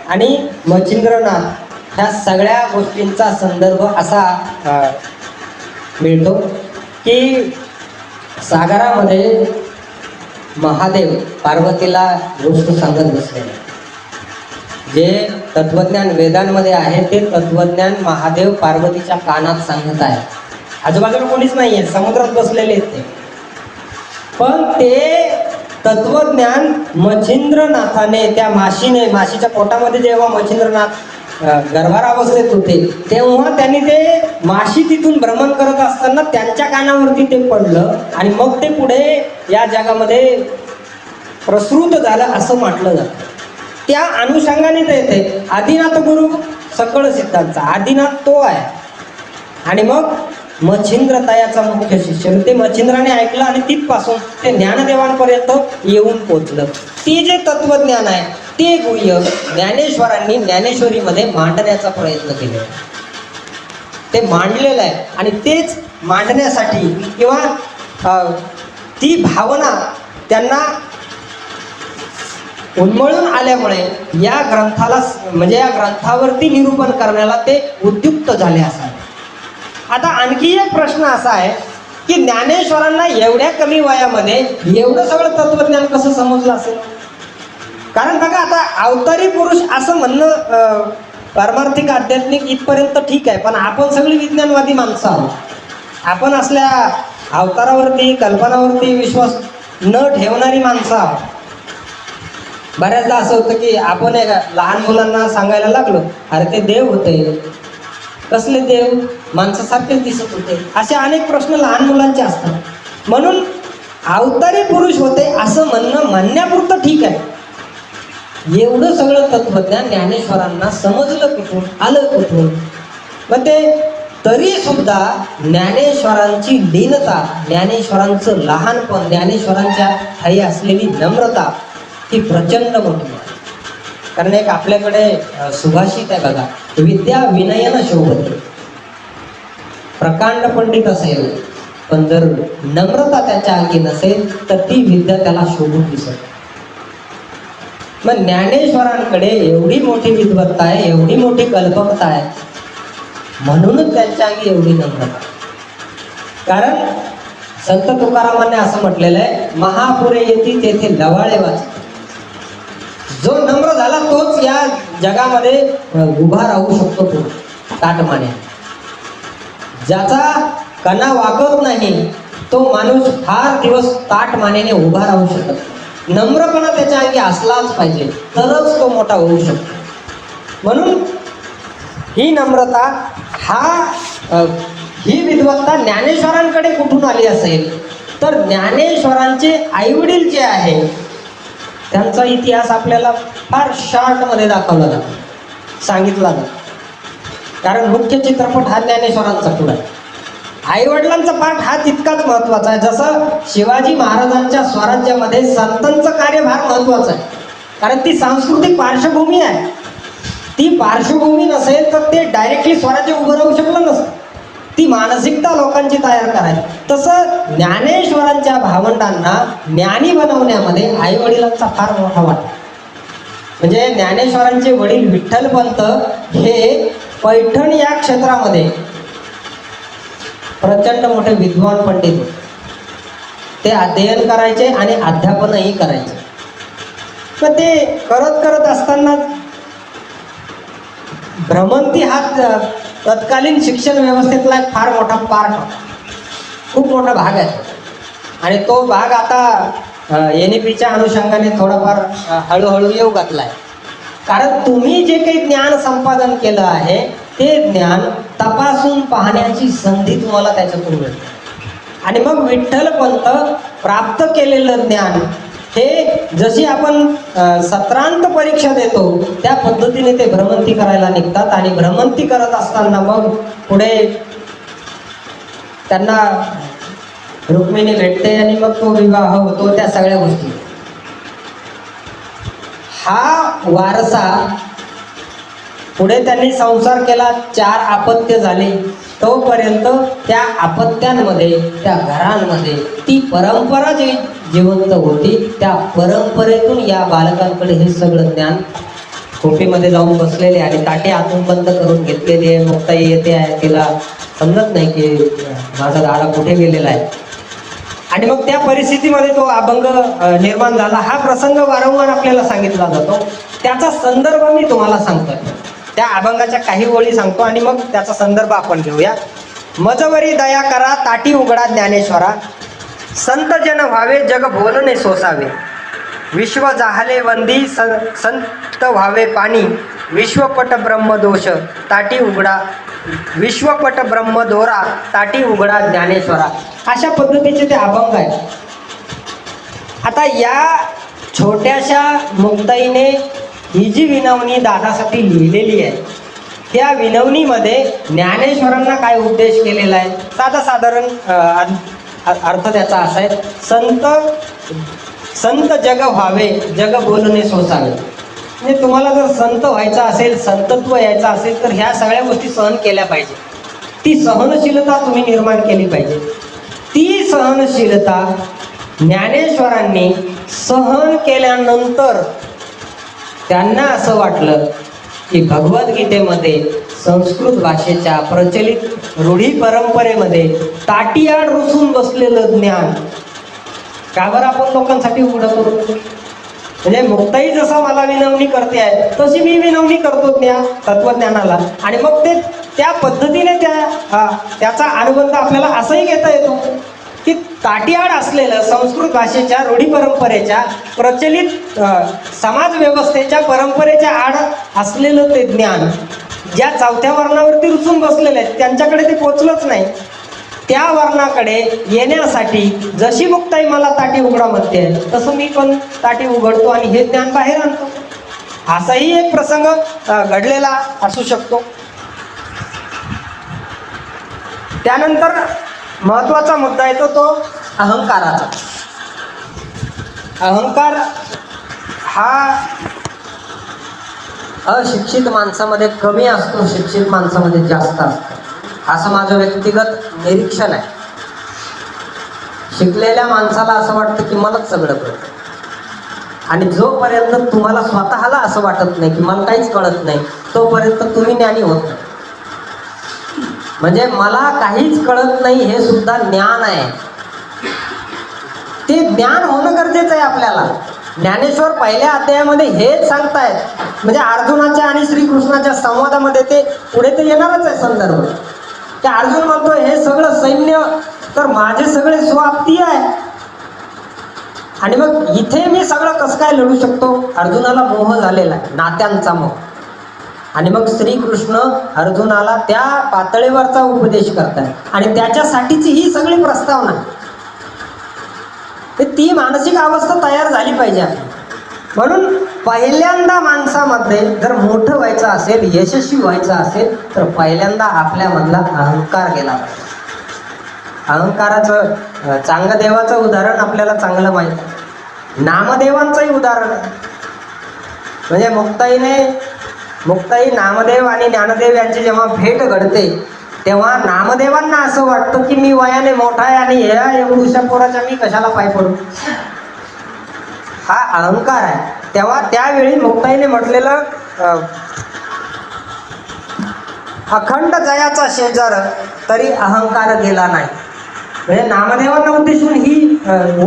Speaker 2: आणि मच्छिंद्रनाथ ह्या सगळ्या गोष्टींचा संदर्भ असा मिळतो की सागरामध्ये महादेव पार्वतीला गोष्ट सांगत बसलेले. जे तत्वज्ञान वेदांमध्ये आहे ते तत्वज्ञान महादेव पार्वतीच्या कानात सांगत आहे. आजूबाजूला कोणीच नाही आहे, समुद्रात बसलेले आहेत ते. पण ते तत्वज्ञान मच्छिंद्रनाथाने त्या माशीच्या पोटामध्ये जेव्हा मच्छिंद्रनाथ गर्भारावस्थेत होते तेव्हा त्यांनी ते माशी तिथून भ्रमण करत असताना त्यांच्या कानावरती ते पडलं, आणि मग ते पुढे या जगामध्ये प्रसृत झालं असं म्हटलं जातं. त्या अनुषंगाने ते येते आदिनाथ गुरु सकळ सिद्धांचा. आदिनाथ तो आहे, आणि मग मच्छिंद्र तयाचा मुख्य शिष्य. ते मच्छिंद्राने ऐकलं आणि तिथपासून ते ज्ञानदेवांपर्यंत येऊन पोचलं. ते जे तत्वज्ञान आहे ते गुह्य ज्ञानेश्वरांनी ज्ञानेश्वरीमध्ये मांडण्याचा प्रयत्न केला. ते मांडलेलं आहे, आणि तेच मांडण्यासाठी किंवा ती भावना त्यांना उन्मळून आल्यामुळे या ग्रंथाला म्हणजे या ग्रंथावरती निरूपण करण्याला ते उद्युक्त झाले असावे. आता आणखी एक प्रश्न असा आहे की ज्ञानेश्वरांना एवढ्या कमी वयामध्ये एवढं सगळं तत्वज्ञान कसं समजलं असेल? कारण बघा, आता अवतारी पुरुष असं म्हणणं पारमार्थिक आध्यात्मिक इथपर्यंत ठीक आहे, पण आपण सगळी विज्ञानवादी माणसं आहोत. आपण असल्या अवतारावरती कल्पनावरती विश्वास न ठेवणारी माणसं आहोत. बऱ्याचदा असं होतं की आपण लहान मुलांना सांगायला लागलो, अरे ते देव होते. कसले देव? माणसासारखेच दिसत होते. असे अनेक प्रश्न लहान मुलांचे असतात. म्हणून अवतारी पुरुष होते असं म्हणण्यापुरतं ठीक आहे. एवढं सगळं तत्वज्ञान ज्ञानेश्वरांना समजलं कुठून, आलं कुठून? मग ते तरी सुद्धा ज्ञानेश्वरांची लीनता, ज्ञानेश्वरांचं लहानपण, ज्ञानेश्वरांच्या ठाई असलेली नम्रता ही प्रचंड मोठी आहे. कारण एक आपल्याकडे सुभाषित आहे बघा, विद्या विनयन शोभते. प्रकांड पंडित असेल पण जर नम्रता त्याच्या अंगी नसेल तर ती विद्या त्याला शोभून दिसत. मग ज्ञानेश्वरांकडे एवढी मोठी विद्वत्ता आहे, एवढी मोठी कल्पकता आहे, म्हणूनच त्यांच्या अंगी एवढी नम्रता. कारण संत तुकारामांनी असं म्हटलेलं आहे, महापुरे येती तेथे लवाळे वाचते. जो नम्र झाला तोच या जगामध्ये उभा राहू शकतो. तो ताटमाने ज्याचा कणा वाकत नाही तो माणूस फार दिवस ताटमानेने उभा राहू शकत नाही. नम्रपणा त्याच्या अंगी असलाच पाहिजे, तरच तो मोठा होऊ शकतो. म्हणून ही नम्रता, ही विद्वत्ता ज्ञानेश्वरांकडे कुठून आली असेल तर ज्ञानेश्वरांचे आईवडील जे आहे त्यांचा इतिहास आपल्याला फार शॉर्टमध्ये दाखवला जातो, सांगितला जातो. कारण मुख्य चित्रपट हा ज्ञानेश्वरांचा पुढा आहे. आईवडिलांचा पाठ हा तितकाच महत्त्वाचा आहे जसं शिवाजी महाराजांच्या स्वराज्यामध्ये संतांचं कार्यभार महत्त्वाचा आहे. कारण ती सांस्कृतिक पार्श्वभूमी आहे. ती पार्श्वभूमी नसेल तर ते डायरेक्टली स्वराज्य उभं राहू शकलं नसतं. ती मानसिकता लोकांची तयार करायची. तसं ज्ञानेश्वरांच्या भावंडांना ज्ञानी बनवण्यामध्ये आई वडिलांचा फार मोठा वाटा. म्हणजे ज्ञानेश्वरांचे वडील विठ्ठलपंत हे पैठण या क्षेत्रामध्ये प्रचंड मोठे विद्वान पंडित होते. ते अध्ययन करायचे आणि अध्यापनही करायचे. तर ते करत असताना भ्रमंती हा तत्कालीन शिक्षण व्यवस्थेतला एक फार मोठा पार्ट होता, खूप मोठा भाग आहे. आणि तो भाग आता NEPच्या अनुषंगाने थोडाफार हळूहळू येऊ घातला आहे. कारण तुम्ही जे काही ज्ञान संपादन केलं आहे ते ज्ञान तपासून पाहण्याची संधी तुम्हाला त्याच्यातून मिळते. आणि मग विठ्ठलपंत प्राप्त केलेलं ज्ञान हे जशी आपण सत्रांत परीक्षा देतो त्या पद्धतीने ते भ्रमंती करायला निघतात. आणि भ्रमंती करत असताना मग पुढे त्यांना रुक्मिणी भेटते आणि मग तो विवाह होतो, त्या सगळ्या गोष्टी. हा वारसा पुढे त्यांनी संसार केला, 4 अपत्य झाले. तोपर्यंत त्या अपत्यांमध्ये त्या घरांमध्ये ती परंपरा जी जिवंत होती, त्या परंपरेतून या बालकांकडे हे सगळं ज्ञान खोपीमध्ये जाऊन बसलेले आणि ताटे आतून बंद करून घेतलेली आहे. मुक्ताई येते आहे, तिला समजत नाही की माझा दारा कुठे गेलेला आहे. आणि मग त्या परिस्थितीमध्ये तो अभंग निर्माण झाला. हा प्रसंग वारंवार आपल्याला सांगितला जातो. त्याचा संदर्भ मी तुम्हाला सांगतोय. त्या अभंगाच्या काही ओळी सांगतो आणि मग त्याचा संदर्भ आपण घेऊया. मजवरी दया करा ताटी उघडा ज्ञानेश्वरा, संत जन व्हावे जग बोलणे सोसावे, विश्व जाहले वंदी संत व्हावे पाणी, विश्वपट ब्रह्मदोष ताटी उघडा, विश्वपट ब्रह्मदोरा ताटी उघडा ज्ञानेश्वरा. अशा पद्धतीचे ते अभंग आहेत. आता या छोट्याशा मुक्ताईने ही जी विनवणी दादासाठी लिहिलेली आहे, त्या विनवणीमध्ये ज्ञानेश्वरांना काय उपदेश केलेला आहे, साधारण अर्थ त्याचा असा आहे. संत जग व्हावे जग बोलणे सोसावे. म्हणजे तुम्हाला जर संत व्हायचं असेल, संतत्व यायचं असेल, तर ह्या सगळ्या गोष्टी सहन केल्या पाहिजे. ती सहनशीलता तुम्ही निर्माण केली पाहिजे. ती सहनशीलता ज्ञानेश्वरांनी सहन केल्यानंतर त्यांना असं वाटलं की भगवद्गीतेमध्ये संस्कृत भाषेच्या प्रचलित रूढी परंपरेमध्ये ताटीआड रुसून बसलेलं ज्ञान का बरं आपण लोकांसाठी उघडं करू. म्हणजे मुक्ताई जसं मला विनवणी करते आहे तशी मी विनवणी करतो तत्वज्ञानाला. आणि मग ते त्या पद्धतीने त्याचा अनुबंध आपल्याला असंही घेता येतो की ताटीआड असलेलं संस्कृत भाषेच्या रूढी परंपरेच्या प्रचलित समाज व्यवस्थेच्या परंपरेच्या आड असलेलं ते ज्ञान ज्या 4थ्या वर्णावरती रुसून बसलेले आहेत त्यांच्याकडे ते पोचलंच नाही. त्या वर्णाकडे येण्यासाठी जशी मुक्ताई मला ताटी उघडा म्हणते तसं मी पण ताटी उघडतो आणि हे ज्ञान बाहेर आणतो. असाही एक प्रसंग घडलेला असू शकतो. त्यानंतर महत्वाचा मुद्दा येतो तो अहंकाराचा. अहंकार हा अशिक्षित माणसामध्ये कमी असतो, शिक्षित माणसामध्ये जास्त असतो, असं माझं व्यक्तिगत निरीक्षण आहे. शिकलेल्या माणसाला असं वाटतं की मलाच सगळं कळतं. आणि जोपर्यंत तुम्हाला स्वतःला असं वाटत नाही की मला काहीच कळत नाही तोपर्यंत तुम्ही ज्ञानी होत नाही. म्हणजे मला काहीच कळत नाही हे सुद्धा ज्ञान आहे. ते ज्ञान होणं गरजेचं आहे आपल्याला. ज्ञानेश्वर पहिल्या अध्यायामध्ये हेच सांगतायत. म्हणजे अर्जुनाच्या आणि श्रीकृष्णाच्या संवादामध्ये ते पुढे ते येणारच आहे संदर्भ. ते अर्जुन म्हणतो हे सगळं सैन्य तर माझे सगळे स्वाप्तीय आहे. आणि मग इथे मी सगळं कसं काय लढू शकतो. अर्जुनाला मोह झालेला आहे, नात्यांचा मोह. आणि मग श्रीकृष्ण अर्जुनाला त्या पातळीवरचा उपदेश करतात आणि त्याच्यासाठीची ही सगळी प्रस्तावना. ती मानसिक अवस्था तयार झाली पाहिजे. म्हणून पहिल्यांदा माणसामध्ये जर मोठं व्हायचं असेल, यशस्वी व्हायचं असेल तर पहिल्यांदा आपल्यामधला अहंकार गेला पाहिजे. अहंकाराचं चांगदेवाचं उदाहरण आपल्याला चांगलं माहीत आहे. नामदेवांचंही उदाहरण आहे. म्हणजे मुक्ताई नामदेव आणि ज्ञानदेव यांची जेव्हा भेट घडते तेव्हा नामदेवांना असं वाटतं की मी वयाने मोठा आहे आणि ह्या एवढ्या पोराच्या मी कशाला पाय पडू, हा अहंकार आहे. तेव्हा त्यावेळी मुक्ताईने म्हटलेलं अखंड जयाचा शेजार तरी अहंकार गेला नाही. म्हणजे नामदेवांना उद्देशून ही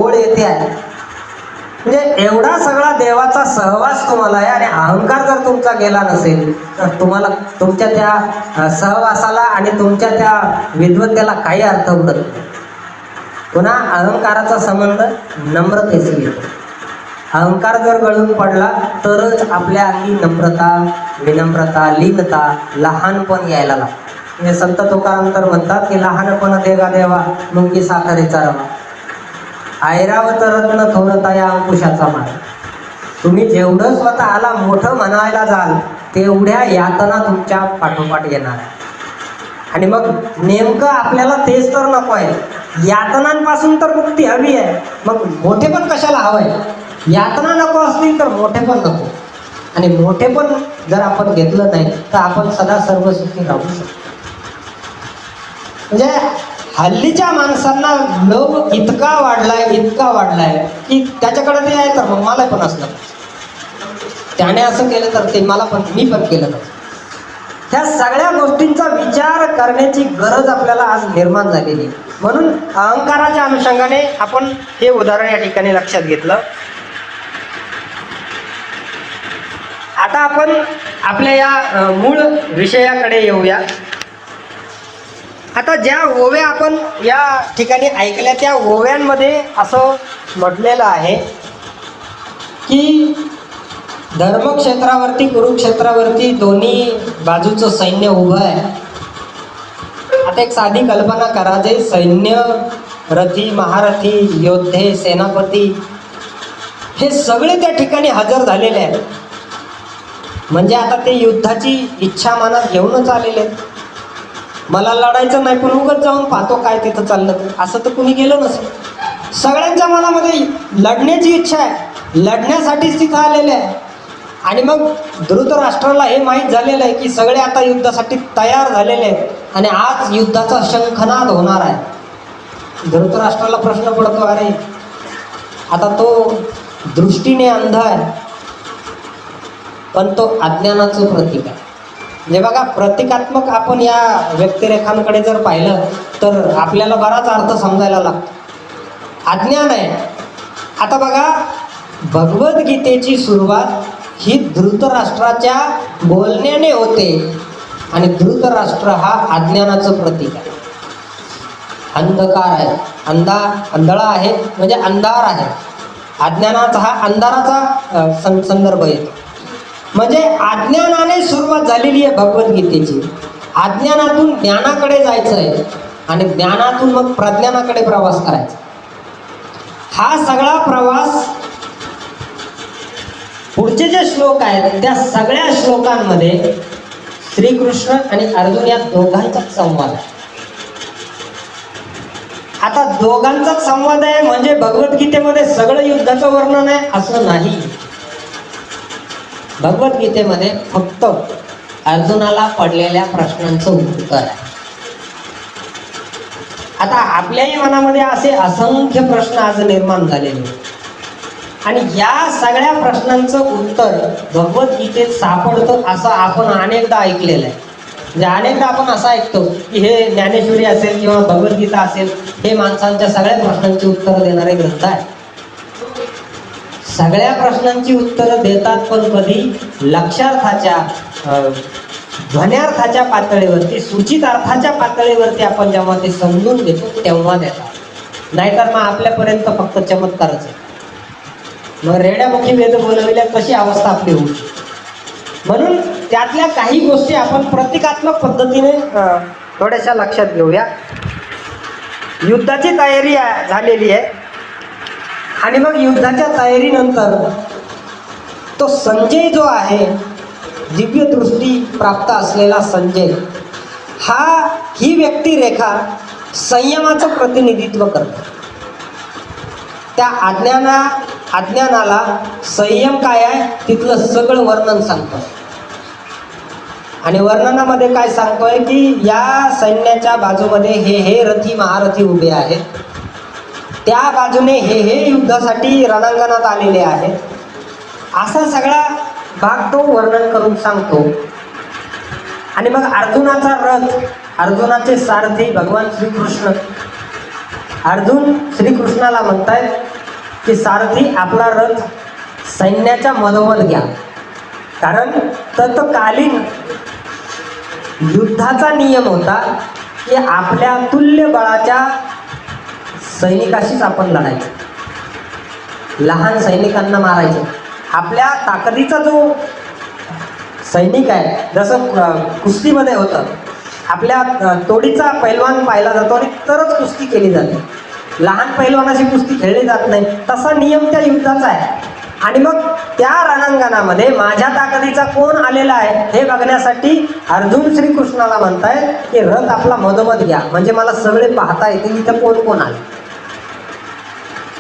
Speaker 2: ओळ येते आहे. म्हणजे एवढा सगळा देवाचा सहवास तुम्हाला आहे आणि अहंकार जर तुमचा गेला नसेल तर तुम्हाला तुमच्या त्या सहवासाला आणि तुमच्या त्या विद्वत्तेला काही अर्थ उरत नाही. पुन्हा अहंकाराचा संबंध नम्रतेशी येतो. अहंकार जर गळून पडला तरच आपल्या अंगी नम्रता, विनम्रता, लीनता, लहानपण यायला लागतं. म्हणजे संत तुकाराम तर म्हणतात की लहानपण देगा देवा मुंगी साखरेचा रवा, ऐरावत रत्न थोरता या अंकुशाचा मार. तुम्ही जेवढं स्वतःला मोठं म्हणायला जाल तेवढ्या यातना तुमच्या पाठोपाठ येणार आहे. आणि मग नेमकं आपल्याला तेच तर नको आहे. यातनांपासून तर मुक्ती हवी आहे, मग मोठे पण कशाला हवं आहे. यातना नको असतील तर मोठे पण नको. आणि मोठे पण जर आपण घेतलं नाही तर आपण सदा सर्व सुखी राहू शकतो. म्हणजे हल्लीच्या माणसांना लोभ इतका वाढलाय की त्याच्याकडे ते आहे तर मग मला पण असलं, त्याने असं केलं तर ते मला पण, मी पण केलं पाहिजे. ह्या सगळ्या गोष्टींचा विचार करण्याची गरज आपल्याला आज निर्माण झालेली. म्हणून अहंकाराच्या अनुषंगाने आपण हे उदाहरण या ठिकाणी लक्षात घेतलं. आता आपण आपल्या या मूळ विषयाकडे येऊया. आता ज्या ओव्या आपण या ठिकाणी ऐकल्या त्या ओव्यांमध्ये असं म्हटलेलं आहे की धर्मक्षेत्रावरती कुरुक्षेत्रावरती दोन्ही बाजूचं सैन्य उभं आहे. आता एक साधी कल्पना करा, जे सैन्य, रथी, महारथी, योद्धे, सेनापती हे सगळे त्या ठिकाणी हजर झालेले आहेत. म्हणजे आता ते युद्धाची इच्छा मनात घेऊनच आलेले आहेत. मला लढायचं नाही पण उगाच जाऊन पाहतो काय तिथं चाललं तर, असं तर कुणी गेलं नसेल. सगळ्यांच्या मनामध्ये लढण्याची इच्छा आहे, लढण्यासाठीच तिथं आलेले आहे. आणि मग धृतराष्ट्राला हे माहीत झालेलं आहे की सगळे आता युद्धासाठी तयार झालेले आहेत आणि आज युद्धाचा शंखनाद होणार आहे. धृतराष्ट्राला प्रश्न पडतो, अरे आता तो दृष्टीने अंध आहे पण तो अज्ञानाचं प्रतीक आहे. म्हणजे बघा, प्रतिकात्मक आपण या व्यक्तिरेखांकडे जर पाहिलं तर आपल्याला बराच अर्थ समजायला लागतो. अज्ञान आहे. आता बघा, भगवद्गीतेची सुरुवात ही धृतराष्ट्राच्या बोलण्याने होते आणि धृतराष्ट्र हा अज्ञानाचं प्रतीक आहे. अंधकार आहे, अंधळा आहे म्हणजे अंधार आहे. अज्ञानाचा हा अंधाराचा संदर्भ येतो. म्हणजे अज्ञानाने सुरुवात झालेली आहे भगवद्गीतेची. अज्ञानातून ज्ञानाकडे जायचं आहे आणि ज्ञानातून मग प्रज्ञानाकडे प्रवास करायचा. हा सगळा प्रवास, पुढचे जे श्लोक आहेत त्या सगळ्या श्लोकांमध्ये श्रीकृष्ण आणि अर्जुन या दोघांचाच संवाद आहे. आता दोघांचाच संवाद आहे म्हणजे भगवद्गीतेमध्ये सगळं युद्धाचं वर्णन आहे असं नाही. भगवद्गीतेमध्ये फक्त अर्जुनाला पडलेल्या प्रश्नांचं उत्तर आहे. आता आपल्याही मनामध्ये असे असंख्य प्रश्न आज निर्माण झालेले आणि या सगळ्या प्रश्नांचं उत्तर भगवद्गीतेत सापडतं असं आपण अनेकदा ऐकलेलं आहे. म्हणजे अनेकदा आपण असं ऐकतो की हे ज्ञानेश्वरी असेल किंवा भगवद्गीता असेल हे माणसांच्या सगळ्या प्रश्नांची उत्तरं देणारे ग्रंथ आहे. सगळ्या प्रश्नांची उत्तरं देतात पण कधी लक्षार्थाच्या, ध्वन्यार्थाच्या पातळीवरती, सूचित अर्थाच्या पातळीवरती आपण जेव्हा ते समजून घेतो तेव्हा देतात. नाहीतर मग आपल्यापर्यंत फक्त चमत्कारच आहे. मग रेड्यामुखी वेद बोलविल्या कशी अवस्था आपली होऊ. म्हणून त्यातल्या काही गोष्टी आपण प्रतिकात्मक पद्धतीने थोड्याशा लक्षात घेऊया. युद्धाची तयारी झालेली आहे आणि मग युद्धाच्या तयारीनंतर तो संजय जो आहे, दिव्य दृष्टी प्राप्त असलेला संजय, ही व्यक्तिरेखा संयमाचं प्रतिनिधित्व करते. त्या अज्ञानाला संयम काय आहे तिथलं सगळं वर्णन सांगतं. आणि वर्णनामध्ये काय सांगतोय की या सैन्याच्या बाजूमध्ये हे रथी महारथी उभे आहेत, त्या बाजूने हे युद्धासाठी रणांगणात आलेले आहेत. असा सगळा भाग तो वर्णन करून सांगतो. आणि मग अर्जुनाचा रथ, अर्जुनाचे सारथी भगवान श्रीकृष्ण, अर्जुन श्रीकृष्णाला म्हणतायत की सारथी आपला रथ सैन्याच्या मधोमध घ्या, कारण तत्कालीन युद्धाचा नियम होता की आपल्या तुल्य बळाच्या सैनिकाशीच आपण लढायचं, लहान सैनिकांना मारायचं. आपल्या ताकदीचा जो सैनिक आहे, जसं कुस्तीमध्ये होतं, आपल्या तोडीचा पैलवान पाहिला जातो आणि तरच कुस्ती केली जाते, लहान पैलवानाची कुस्ती खेळली जात नाही. तसा नियम त्या युद्धाचा आहे. आणि मग त्या रणांगणामध्ये माझ्या ताकदीचा कोण आलेला आहे हे बघण्यासाठी अर्जुन श्रीकृष्णाला म्हणतायत की रथ आपला मधोमध घ्या, म्हणजे मला सगळे पाहता येतील इथं कोण कोण आले.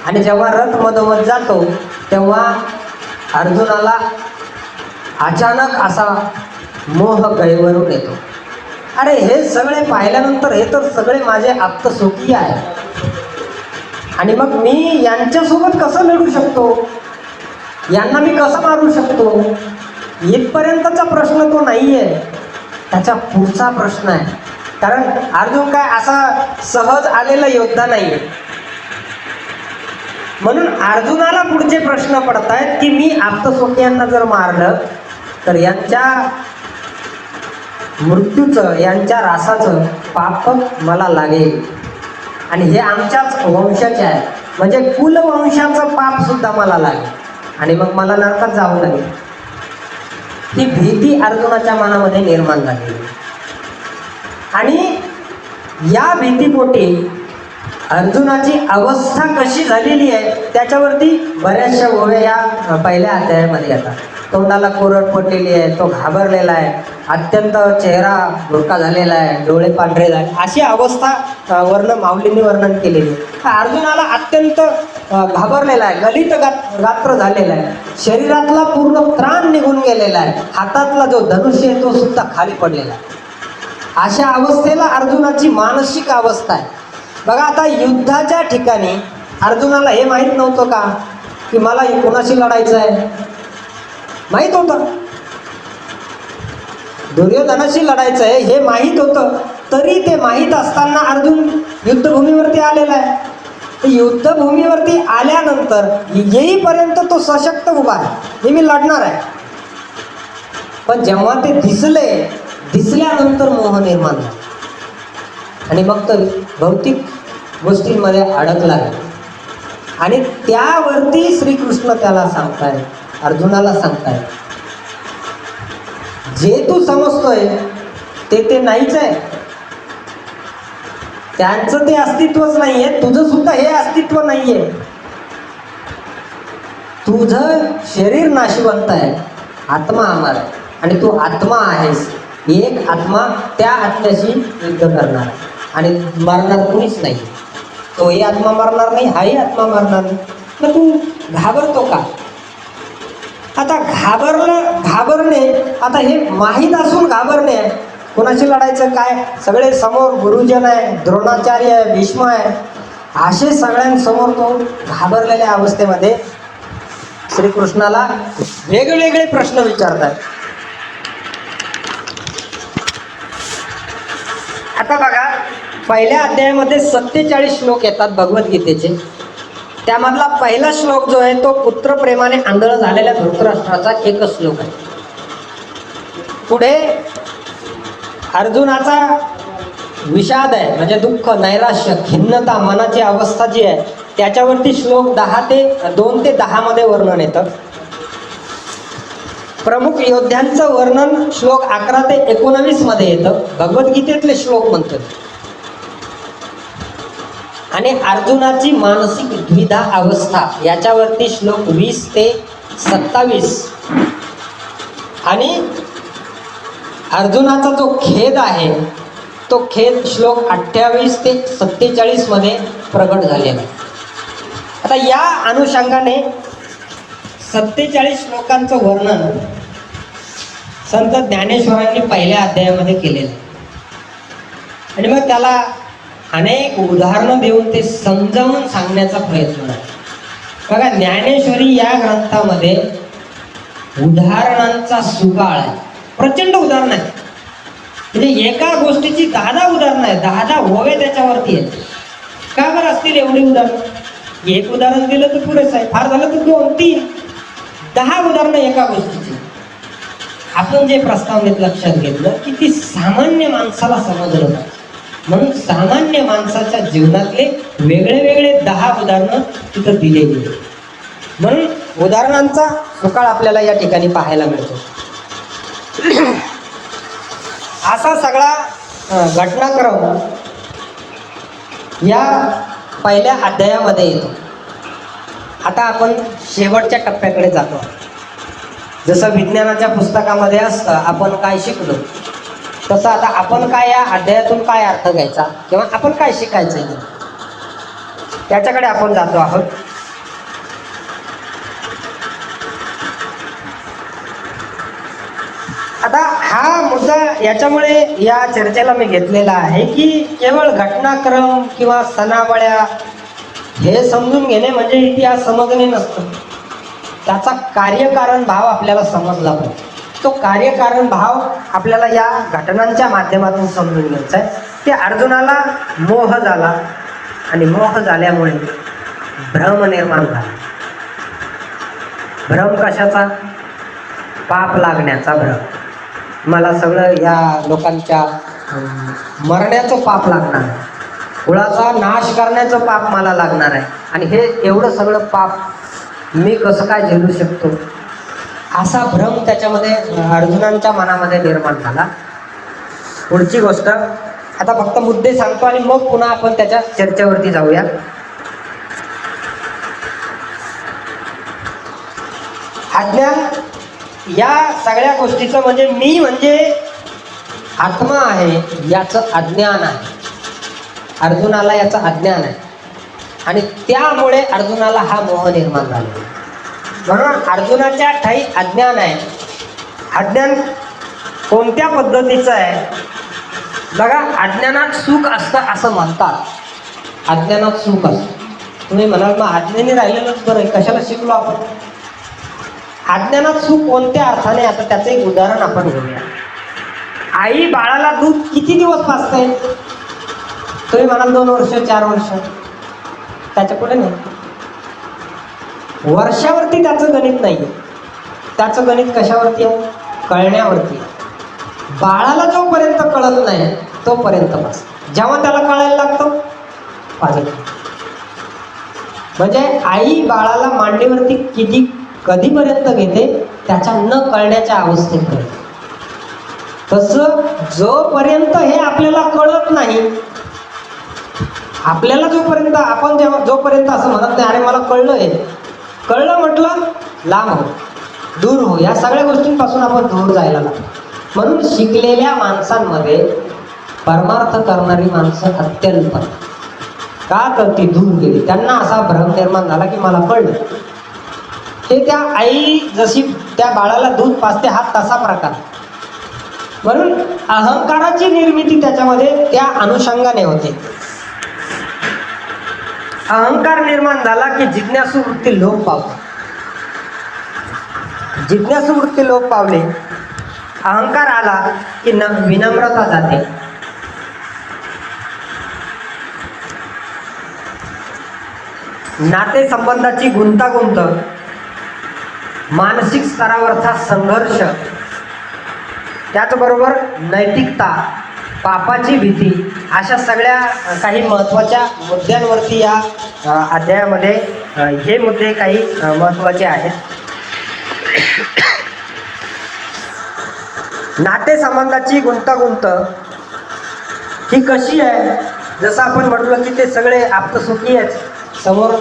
Speaker 2: आणि जेव्हा रथ मधोमध जातो तेव्हा अर्जुनाला अचानक असा मोह गैरवरून येतो. अरे हे सगळे पाहिल्यानंतर हे तर सगळे माझे आप्तसुखी आहे, आणि मग मी यांच्यासोबत कसं लढू शकतो, यांना मी कसं मारू शकतो, इथपर्यंतचा प्रश्न तो नाही आहे, त्याचा पुढचा प्रश्न आहे. कारण अर्जुन काय असा सहज आलेला योद्धा नाही आहे. म्हणून अर्जुनाला पुढचे प्रश्न पडत आहेत की मी आप्तसुखीयांना जर मारलं तर यांच्या मृत्यूचं, यांच्या रासाचं पाप मला लागेल, आणि हे आमच्याच वंशाचे आहे, म्हणजे कुलवंशाचं पाप सुद्धा मला लागेल, आणि मग मला नरकात जावं लागेल. ही भीती अर्जुनाच्या मनामध्ये निर्माण झाली. आणि या भीतीपोटी अर्जुनाची अवस्था कशी झालेली आहे त्याच्यावरती बऱ्याचशा ओव्या या पहिल्या अध्यायामध्ये येतात. तोंडाला कोरड पडलेली आहे, तो घाबरलेला आहे, अत्यंत चेहरा भुरका झालेला आहे, डोळे पांढरे झाले, अशी अवस्था माऊलींनी वर्णन केलेली आहे. अर्जुनाला अत्यंत घाबरलेला आहे, गलित गात्र झालेला आहे, शरीरातला पूर्ण त्राण निघून गेलेला आहे, हातातला जो धनुष्य आहे तो सुद्धा खाली पडलेला आहे. अशा अवस्थेला अर्जुनाची मानसिक अवस्था आहे. बघा, आता युद्धाच्या ठिकाणी अर्जुनाला हे माहीत नव्हतं का की मला कोणाशी लढायचं आहे? माहीत होतं, दुर्योधनाशी लढायचं आहे हे माहीत होतं. तरी ते माहीत असताना अर्जुन युद्धभूमीवरती आलेला आहे. युद्धभूमीवरती आल्यानंतर येईपर्यंत तो सशक्त उभा आहे, हे मी लढणार आहे. पण जेव्हा ते दिसल्यानंतर मोह निर्माण झाला, आणि मग तर भौतिक गोष्टींमध्ये अडकला आहे. आणि त्यावरती श्रीकृष्ण त्याला सांगताय, अर्जुनाला सांगताय, जे तू समजतोय ते नाहीच आहे, त्यांचं ते अस्तित्वच नाहीये, तुझं सुद्धा हे अस्तित्व नाहीये. तुझं शरीर नाशवंत आहे, आत्मा अमर आहे, आणि तू आत्मा आहेस. एक आत्मा त्या आत्म्याशी युद्ध करणार आहे, आणि मरणार कुणीच नाही. तोही आत्मा मरणार नाही, हाही आत्मा मरणार नाही. मग तू घाबरतो का? आता घाबरणे, आता हे माहीत असून घाबरणे, कोणाशी लढायचं काय, सगळे समोर गुरुजन आहे, द्रोणाचार्य आहे, भीष्म आहे, असे सगळ्यांसमोर तो घाबरलेल्या अवस्थेमध्ये श्रीकृष्णाला वेगवेगळे प्रश्न विचारतात. आता बघा, पहिल्या अध्यायामध्ये 47 श्लोक येतात भगवद्गीतेचे. त्यामधला पहिला श्लोक जो आहे तो पुत्रप्रेमाने आंधळ झालेल्या धृतराष्ट्राचा एकच श्लोक आहे. पुढे अर्जुनाचा विषाद आहे, म्हणजे दुःख, नैराश्य, खिन्नता, मनाची अवस्था जी आहे त्याच्यावरती श्लोक 2 ते 10 मध्ये वर्णन येतं. प्रमुख योद्ध्यांचं वर्णन श्लोक 11 ते 19 मध्ये येतं, भगवद्गीतेतले श्लोक म्हणतात. आणि अर्जुनाची मानसिक द्विधा अवस्था याच्यावरती श्लोक 20 ते 27, आणि अर्जुनाचा जो खेद आहे तो खेद श्लोक 28 ते 47 मध्ये प्रगट झालेला आहे. आता या अनुषंगाने 47 श्लोकांचं वर्णन संत ज्ञानेश्वरांनी पहिल्या अध्यायामध्ये केलेलं आहे. आणि मग त्याला अनेक उदाहरणं देऊन ते समजावून सांगण्याचा प्रयत्न आहे. बघा, ज्ञानेश्वरी या ग्रंथामध्ये उदाहरणांचा सुकाळ आहे. प्रचंड उदाहरण आहे. म्हणजे एका गोष्टीची 10 उदाहरणं आहेत, 10 ओव्या त्याच्यावरती आहेत. का बरं असतील एवढी उदाहरणं? एक उदाहरण दिलं तर पुरेसं आहे, फार झालं तर 2, 3, 10 उदाहरणं एका गोष्टीची. आपण जे प्रस्तावनेत लक्षात घेतलं की ती सामान्य माणसाला समजलं पाहिजे, म्हणून सामान्य माणसाच्या जीवनातले वेगळे वेगळे 10 उदाहरणं तिथं दिलेली आहेत. म्हणून उदाहरणांचा सुकाळ आपल्याला या ठिकाणी पाहायला मिळतो. असा सगळा घटनाक्रम या पहिल्या अध्यायामध्ये येतो. आता आपण शेवटच्या टप्प्याकडे जातो. जसं विज्ञानाच्या पुस्तकामध्ये असतं आपण काय शिकलो, तसं आता आपण काय या अध्यायातून काय अर्थ घ्यायचा किंवा आपण काय शिकायचं त्याच्याकडे आपण जातो आहोत. आता हा मुद्दा याच्यामुळे या चर्चेला मी घेतलेला आहे की केवळ घटनाक्रम किंवा सणावळ्या हे समजून घेणे म्हणजे इतिहास समजणे नसतं. त्याचा कार्यकारण भाव आपल्याला समजला पाहिजे. तो कार्यकारण भाव आपल्याला या घटनांच्या माध्यमातून समजून घ्यायचा आहे. ते अर्जुनाला मोह झाला आणि मोह झाल्यामुळे भ्रम निर्माण झाला. भ्रम कशाचा? पाप लागण्याचा भ्रम. मला सगळं या लोकांच्या मरण्याचं पाप लागणार आहे, कुळाचा नाश करण्याचं पाप मला लागणार आहे, आणि हे एवढं सगळं पाप मी कसं काय झेलू शकतो, असा भ्रम त्याच्यामध्ये अर्जुनांच्या मनामध्ये निर्माण झाला. पुढची गोष्ट आता फक्त मुद्दे सांगतो आणि मग पुन्हा आपण त्याच्या चर्चेवरती जाऊया. अज्ञान या सगळ्या गोष्टीचं म्हणजे मी म्हणजे आत्मा आहे याचं अज्ञान आहे. अर्जुनाला याचं अज्ञान आहे आणि त्यामुळे अर्जुनाला हा मोह निर्माण झाला. म्हणून अर्जुनाच्या ठाई अज्ञान आहे. अज्ञान कोणत्या पद्धतीचं आहे? बघा, अज्ञानात सुख असतं असं म्हणतात. अज्ञानात सुख असतं. तुम्ही म्हणाल मग अज्ञानी राहिलेलंच बरं आहे, कशाला शिकलो आपण? अज्ञानात सुख कोणत्या अर्थाने? आता त्याचं एक उदाहरण आपण घेऊया. आई बाळाला दूध किती दिवस पाजते? तुम्ही म्हणाल 2 वर्ष 4 वर्ष, त्याच्या पुढे नाही. वर्षावरती त्याचं गणित नाही. त्याचं गणित कशावरती आहे? कळण्यावरती. बाळाला जोपर्यंत कळत नाही तोपर्यंत बस. जेव्हा त्याला कळायला लागतं पाजत. म्हणजे आई बाळाला मांडीवरती कधीपर्यंत घेते? त्याच्या न कळण्याच्या अवस्थेपर्यंत. तसं जोपर्यंत हे आपल्याला कळत नाही, आपल्याला जोपर्यंत आपण जोपर्यंत असं म्हणत नाही अरे मला कळलं म्हटलं लांब हो, दूर हो, या सगळ्या गोष्टींपासून आपण दूर जायला लागतो. म्हणून शिकलेल्या माणसांमध्ये परमार्थ करणारी माणसं अत्यल्प. का तर ती दूर गेली. त्यांना असा भ्रम निर्माण झाला की मला कळलं. हे त्या आई जशी त्या बाळाला दूध पाजते हा तसा प्रकार. म्हणून अहंकाराची निर्मिती त्याच्यामध्ये त्या अनुषंगाने होते. अहंकार निर्माण झाला की जिज्ञासू वृत्ती लोप पावते. जिज्ञासू वृत्ती लोप पावले, अहंकार आला की विनम्रता जाते. नाते संबंधाची गुंतागुंत, मानसिक स्तरावरचा संघर्ष, त्याचबरोबर नैतिकता, पापाची भीती, अशा सगळ्या काही महत्त्वाच्या मुद्द्यांवरती या अध्यायामध्ये हे मुद्दे काही महत्त्वाचे आहेत. नातेसंबंधाची गुंतागुंत ही कशी आहे? जसं आपण म्हटलं की ते सगळे आप्तसुखी आहेत. समोर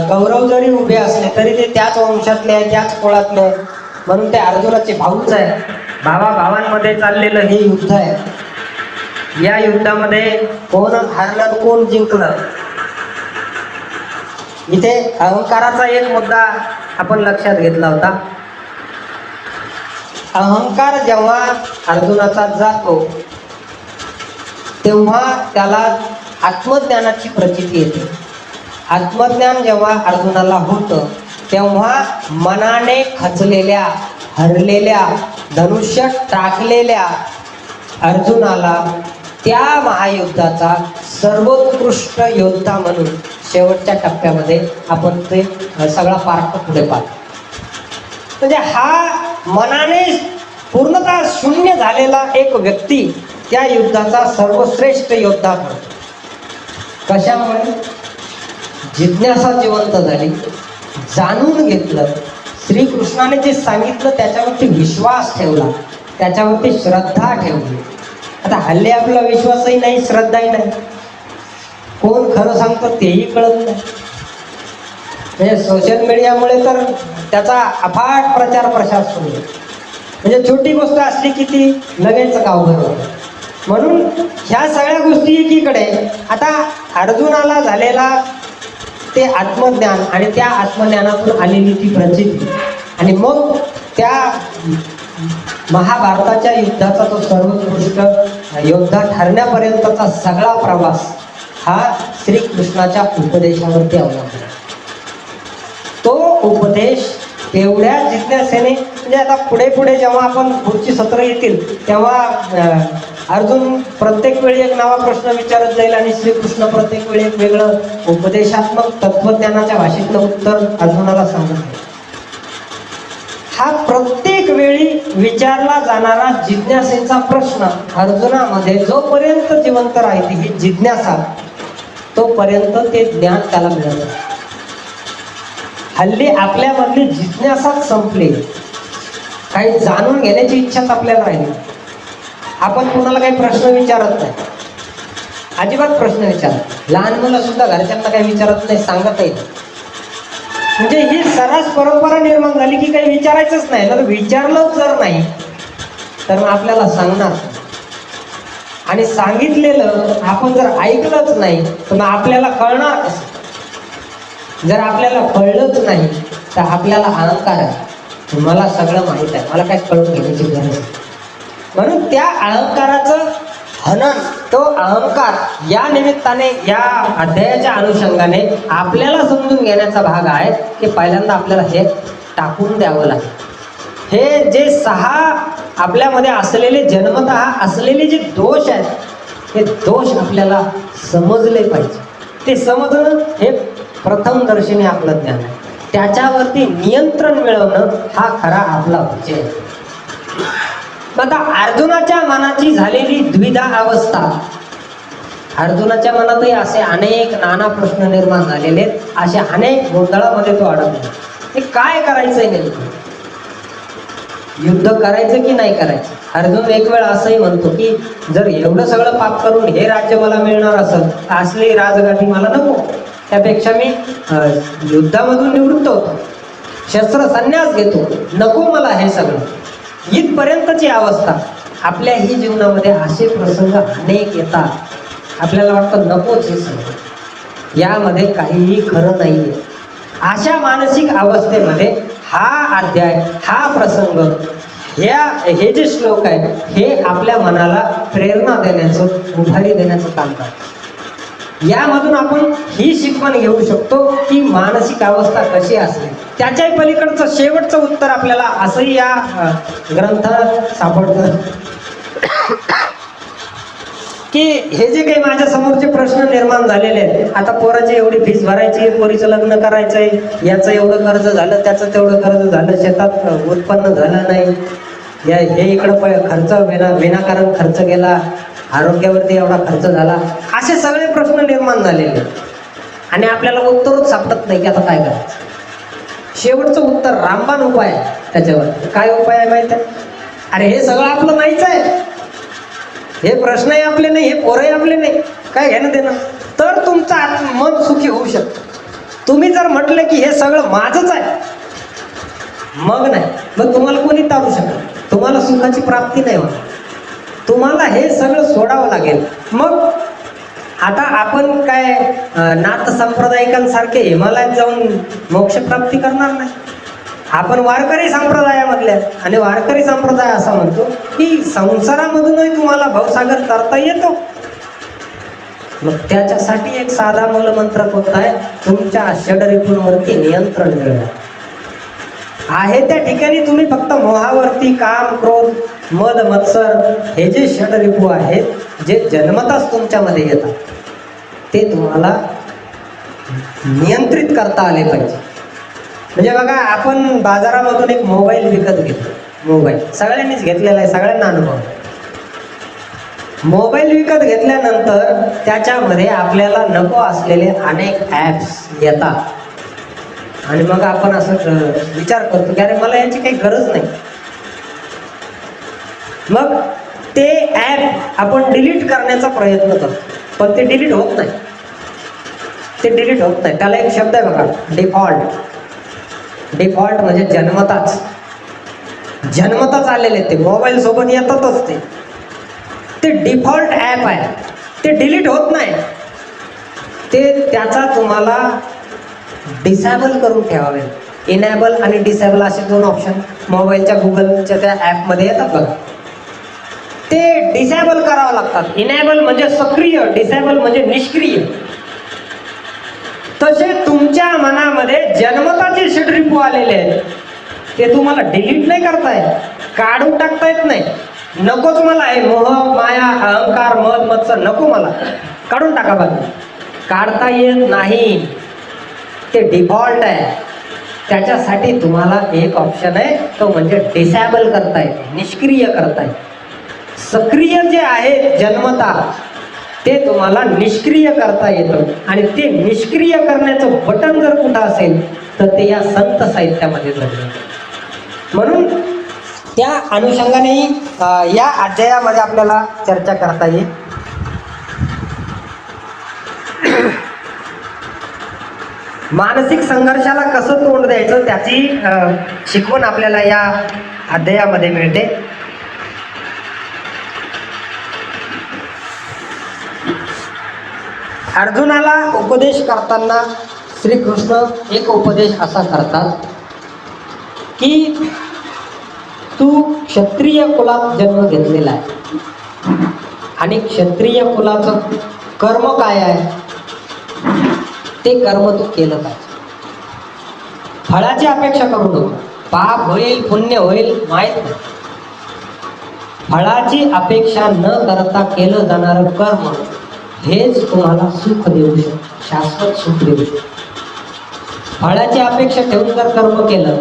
Speaker 2: कौरव जरी उभे असले तरी ते त्याच वंशातले आहे, त्याच कुळातले आहे. म्हणून ते अर्जुनाचे भाऊच आहे. भावाभावांमध्ये चाललेलं हे युद्ध आहे. या युद्धामध्ये कोण हरलं कोण जिंकलं, इथे अहंकाराचा एक मुद्दा आपण लक्षात घेतला होता. अहंकार जेव्हा अर्जुनाचा जातो तेव्हा त्याला आत्मज्ञानाची प्रचिती येते. आत्मज्ञान जेव्हा अर्जुनाला होतं तेव्हा मनाने खचलेल्या, हरलेल्या, धनुष्य टाकलेल्या अर्जुनाला त्या महायुद्धाचा सर्वोत्कृष्ट योद्धा म्हणून शेवटच्या टप्प्यामध्ये आपण ते सगळा पार्ट पुढे पाहतो. म्हणजे हा मनाने पूर्णतः शून्य झालेला एक व्यक्ती त्या युद्धाचा सर्वश्रेष्ठ योद्धा ठरतो. कशामुळे? जिज्ञासा जिवंत झाली, जाणून घेतलं, श्रीकृष्णाने जे सांगितलं त्याच्यावरती विश्वास ठेवला, त्याच्यावरती श्रद्धा ठेवली. आता हल्ली आपला विश्वासही नाही, श्रद्धाही नाही, कोण खरं सांगतं तेही कळत नाही. म्हणजे सोशल मीडियामुळे तर त्याचा अफाट प्रचार प्रसार सुरू आहे. म्हणजे छोटी गोष्ट असली की ती लगेच गावभर होते. म्हणून ह्या सगळ्या गोष्टी एकीकडे, आता अर्जुनाला झालेला ते आत्मज्ञान आणि त्या आत्मज्ञानातून आलेली ती प्रचिती आणि मग त्या महाभारताच्या युद्धाचा तो सर्वोत्कृष्ट योद्धा ठरण्यापर्यंतचा सगळा प्रवास हा श्रीकृष्णाच्या उपदेशावरती अवलंबून. तो उपदेश तेवढ्या जिज्ञासेने, म्हणजे आता पुढे पुढे जेव्हा आपण पुढची सत्र येतील तेव्हा अर्जुन प्रत्येक वेळी एक नवा प्रश्न विचारत जाईल आणि श्रीकृष्ण प्रत्येक वेळी एक वेगळं उपदेशात्मक तत्वज्ञानाच्या भाषेतलं उत्तर अर्जुनाला सांगत आहे. हा प्रत्येक वेळी विचारला जाणारा जिज्ञासेचा प्रश्न अर्जुनामध्ये जोपर्यंत जिवंत राहते ही जिज्ञासा, तोपर्यंत ते ज्ञान त्याला मिळत नाही. हल्ली आपल्यामधली जिज्ञासाच संपली, काही जाणून घेण्याची इच्छाच आपल्याला राहिली. आपण कोणाला काही प्रश्न विचारत नाही, अजिबात प्रश्न विचारत. लहान मुलं सुद्धा घरच्यांना काही विचारत नाही, सांगतही नाही. म्हणजे ही सर्रास परंपरा निर्माण झाली की काही विचारायचंच नाही. तर विचारलं जर नाही तर मग आपल्याला सांगणार, आणि सांगितलेलं आपण जर ऐकलंच नाही तर मग आपल्याला कळणार कसं? जर आपल्याला कळलंच नाही तर आपल्याला अहंकार आहे, मला सगळं माहीत आहे, मला काय कळून घेण्याची गरज नाही. म्हणून त्या अहंकाराचं हनन, तो अहंकार या निमित्ताने या अध्यायाच्या अनुषंगाने आपल्याला समजून घेण्याचा भाग आहे की पहिल्यांदा आपल्याला हे टाकून द्यावं लागेल. हे जे 6 आपल्यामध्ये असलेले जन्मतः असलेले जे दोष आहेत हे दोष आपल्याला समजले पाहिजे. ते समजणं हे प्रथम दर्शनी आपलं ज्ञान आहे. त्याच्यावरती नियंत्रण मिळवणं हा खरा आपला विजय आहे. आता अर्जुनाच्या मनाची झालेली द्विधा अवस्था, अर्जुनाच्या मनातही असे अनेक नाना प्रश्न निर्माण झालेले, असे अनेक गोंधळामध्ये तो अडकला. हे काय करायचंय नेमकं? युद्ध करायचं की नाही करायचं? अर्जुन एक वेळ असंही म्हणतो की जर एवढं सगळं पाप करून हे राज्य मला मिळणार असेल, असली राजगाठी मला नको, त्यापेक्षा मी युद्धामधून निवृत्त होतो, शस्त्र संन्यास घेतो, नको मला हे सगळं. इथपर्यंतची अवस्था. आपल्याही जीवनामध्ये असे प्रसंग अनेक येतात, आपल्याला वाटतं नकोच हे सगळं, यामध्ये काहीही खरं नाहीये. अशा मानसिक अवस्थेमध्ये हा अध्याय, हा प्रसंग, हे जे श्लोक आहेत हे आपल्या मनाला प्रेरणा देण्याचं, उभारी देण्याचं काम करतात. यामधून आपण ही शिकवण घेऊ शकतो की मानसिक अवस्था कशी असते. त्याच्याही पलीकडचं शेवटचं उत्तर आपल्याला असंही या ग्रंथात सापडतं की हे जे काही माझ्या समोरचे प्रश्न निर्माण झालेले आहेत, आता पोराची एवढी फीस भरायची, पोरीचं लग्न करायचंय, याचं एवढं कर्ज झालं, त्याचं तेवढं कर्ज झालं, शेतात उत्पन्न झालं नाही, हे इकडं खर्च विनाकारण खर्च गेला, आरोग्यावरती एवढा खर्च झाला, असे सगळे प्रश्न निर्माण झालेले आणि आपल्याला उत्तरच सापडत नाही की आता काय करायचं. शेवटचं उत्तर रामबाण उपाय आहे. त्याच्यावर काय उपाय आहे माहित आहे? अरे हे सगळं आपलं नाहीच आहे, हे प्रश्नही आपले नाही, हे पोरही आपले नाही, काय घेणं देणं. तर तुमचं मन सुखी होऊ शकतं. तुम्ही जर म्हटलं की हे सगळं माझंच आहे, मग नाही, मग तुम्हाला कोणी तारू शकत, तुम्हाला सुखाची प्राप्ती नाही होत. तुम्हाला हे सगळं सोडावं लागेल. मग आता आपण काय नाथ संप्रदायिकांसारखे हिमालयात जाऊन मोक्ष प्राप्ती करणार नाही. आपण वारकरी संप्रदायामधले आहे. आणि वारकरी संप्रदाय असा म्हणतो की संसारामधूनही तुम्हाला भवसागर तरता येतो. मग त्याच्यासाठी एक साधा मूलमंत्र कोणता आहे? तुमच्या षडरिपूंवरती नियंत्रण मिळवा. आहे त्या ठिकाणी तुम्ही फक्त मोहावरती काम, क्रोध, मद, मत्सर हे जे षडरिपू आहेत जे जन्मताच तुमच्यामध्ये येतात ते तुम्हाला नियंत्रित करता आले पाहिजे. म्हणजे बघा, आपण बाजारामधून एक मोबाईल विकत घेतो. मोबाईल सगळ्यांनीच घेतलेला आहे, सगळ्यांना अनुभव आहे. मोबाईल विकत घेतल्यानंतर त्याच्यामध्ये आपल्याला नको असलेले अनेक ॲप्स येतात आणि मग आपण असं विचार करतो की अरे मला याची काही गरज नाही. मग ते ॲप आपण डिलीट करण्याचा प्रयत्न करतो, पण ते डिलीट होत नाही. ते डिलीट होत नाही. त्याला एक शब्द आहे बघा, डिफॉल्ट. डिफॉल्ट म्हणजे जन्मताच आलेले ते मोबाईल सोबत येतातच ते डिफॉल्ट ॲप आहे, ते डिलीट होत नाही. ते त्याचा तुम्हाला डिसेबल करून ठेवावे. इनेबल आणि डिसेबल असे दोन ऑप्शन मोबाईलच्या गुगलच्या त्या ॲपमध्ये येतात बघा. ते डिसेबल करावं लागतात. इनेबल म्हणजे सक्रिय, डिसेबल म्हणजे निष्क्रिय. तसे तुमच्या मनामध्ये जन्मताचे षडरिपू आलेले आहेत, ते तुम्हाला डिलीट नाही करता येत, काढून टाकता येत नाही. नकोच मला आहे मोह, माया, अहंकार, मद, मत्सर नको मला, काढून टाका. बघा, काढता येत नाही. ते डिफॉल्ट आहे. त्याच्यासाठी तुम्हाला एक ऑप्शन आहे, तो म्हणजे डिसेबल करता येते, निष्क्रिय करता येते. सक्रिय जे आहे जन्मता ते तुम्हाला निष्क्रिय करता येतं. आणि ते निष्क्रिय करण्याचं बटन जर कुठं असेल तर ते या संत साहित्यामध्ये जोडलं. म्हणून त्या अनुषंगानेही या अध्यायामध्ये आपल्याला चर्चा करता येईल. मानसिक संघर्षाला कसं तोंड द्यायचं त्याची शिकवण आपल्याला या अध्यायामध्ये मिळते. अर्जुनाला उपदेश करताना श्रीकृष्ण एक उपदेश असा करतात की तू क्षत्रिय कुलात जन्म घेतलेला आहे आणि क्षत्रिय कुलाचं कर्म काय आहे ते कर्म तू केलं पाहिजे. फळाची अपेक्षा करू नको. पाप होईल पुण्य होईल माहीत नाही. फळाची अपेक्षा न करता केलं जाणारं कर्म हेच तुम्हाला सुख देऊ शकतं, शाश्वत सुख देऊ शकतं. फळाची अपेक्षा ठेवून जर कर्म केलं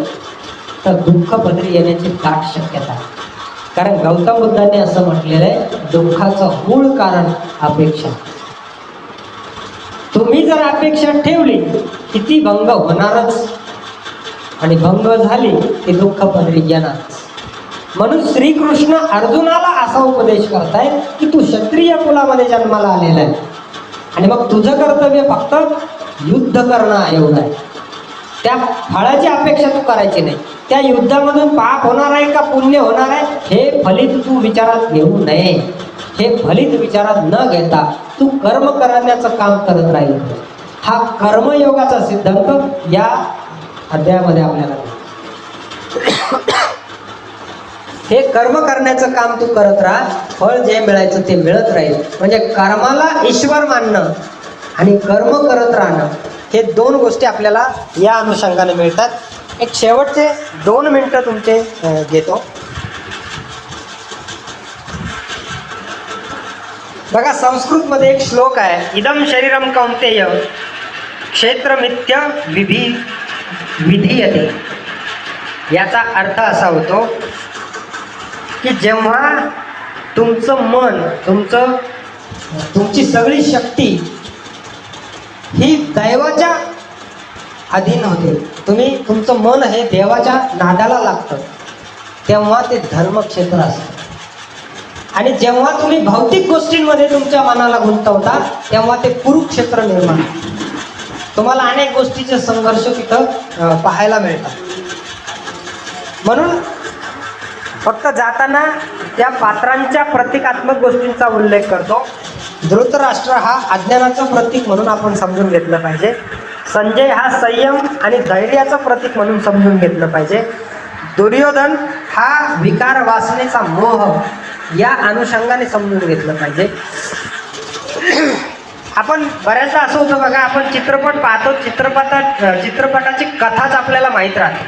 Speaker 2: तर दुःख पदरी येण्याची दाट शक्यता आहे. कारण गौतम बुद्धांनी असं म्हटलेलं आहे, दुःखाचं मूळ कारण अपेक्षा. तुम्ही जर अपेक्षा ठेवली की ती भंग होणारच आणि भंग झाली की दुःख पदरी येणारच. म्हणून श्रीकृष्ण अर्जुनाला असा उपदेश करतायत की तू क्षत्रिय कुलामध्ये जन्माला आलेला आहे आणि मग तुझं कर्तव्य फक्त युद्ध करणं एवढं आहे. त्या फळाची अपेक्षा तू करायची नाही. त्या युद्धामधून पाप होणार आहे का पुण्य होणार आहे हे फलित तू विचारात घेऊ नये. हे फलित विचारात न घेता तू कर्म करण्याचं काम करत राहील. हा कर्मयोगाचा सिद्धांत या अध्यायामध्ये आपल्याला हे कर्म करण्याचं काम तू करत राहा, फळ जे मिळायचं ते मिळत राहील. म्हणजे कर्माला ईश्वर मानणं आणि कर्म करत राहणं हे दोन गोष्टी आपल्याला या अनुषंगाने मिळतात. एक शेवटचे 2 मिनिटं तुमचे घेतो. बघा, संस्कृतमध्ये एक श्लोक आहे, इदम शरीरम कौंतेय क्षेत्रमित्य विधीयते. याचा अर्थ असा होतो की जेव्हा तुमचं मन, तुमची सगळी शक्ती ही दैवाच्या अधीन होते, तुमचं मन हे देवाच्या नादाला लागतं, तेव्हा ते धर्मक्षेत्र असतं. आणि जेव्हा तुम्ही भौतिक गोष्टींमध्ये तुमच्या मनाला गुंतवता तेव्हा ते कुरुक्षेत्र निर्माण होतं. तुम्हाला अनेक गोष्टीचे संघर्ष तिथं पाहायला मिळतात. म्हणून फक्त जाताना त्या पात्रांच्या प्रतिकात्मक गोष्टींचा उल्लेख करतो. धृतराष्ट्र हा अज्ञानाचं प्रतीक म्हणून आपण समजून घेतलं पाहिजे. संजय हा संयम आणि धैर्याचं प्रतीक म्हणून समजून घेतलं पाहिजे. दुर्योधन हा विकार वासनेचा मोह या अनुषंगाने समजून घेतलं पाहिजे. आपण बऱ्याचदा असं होतं बघा, आपण चित्रपट पाहतो, चित्रपटाची कथाच आपल्याला माहीत राहते,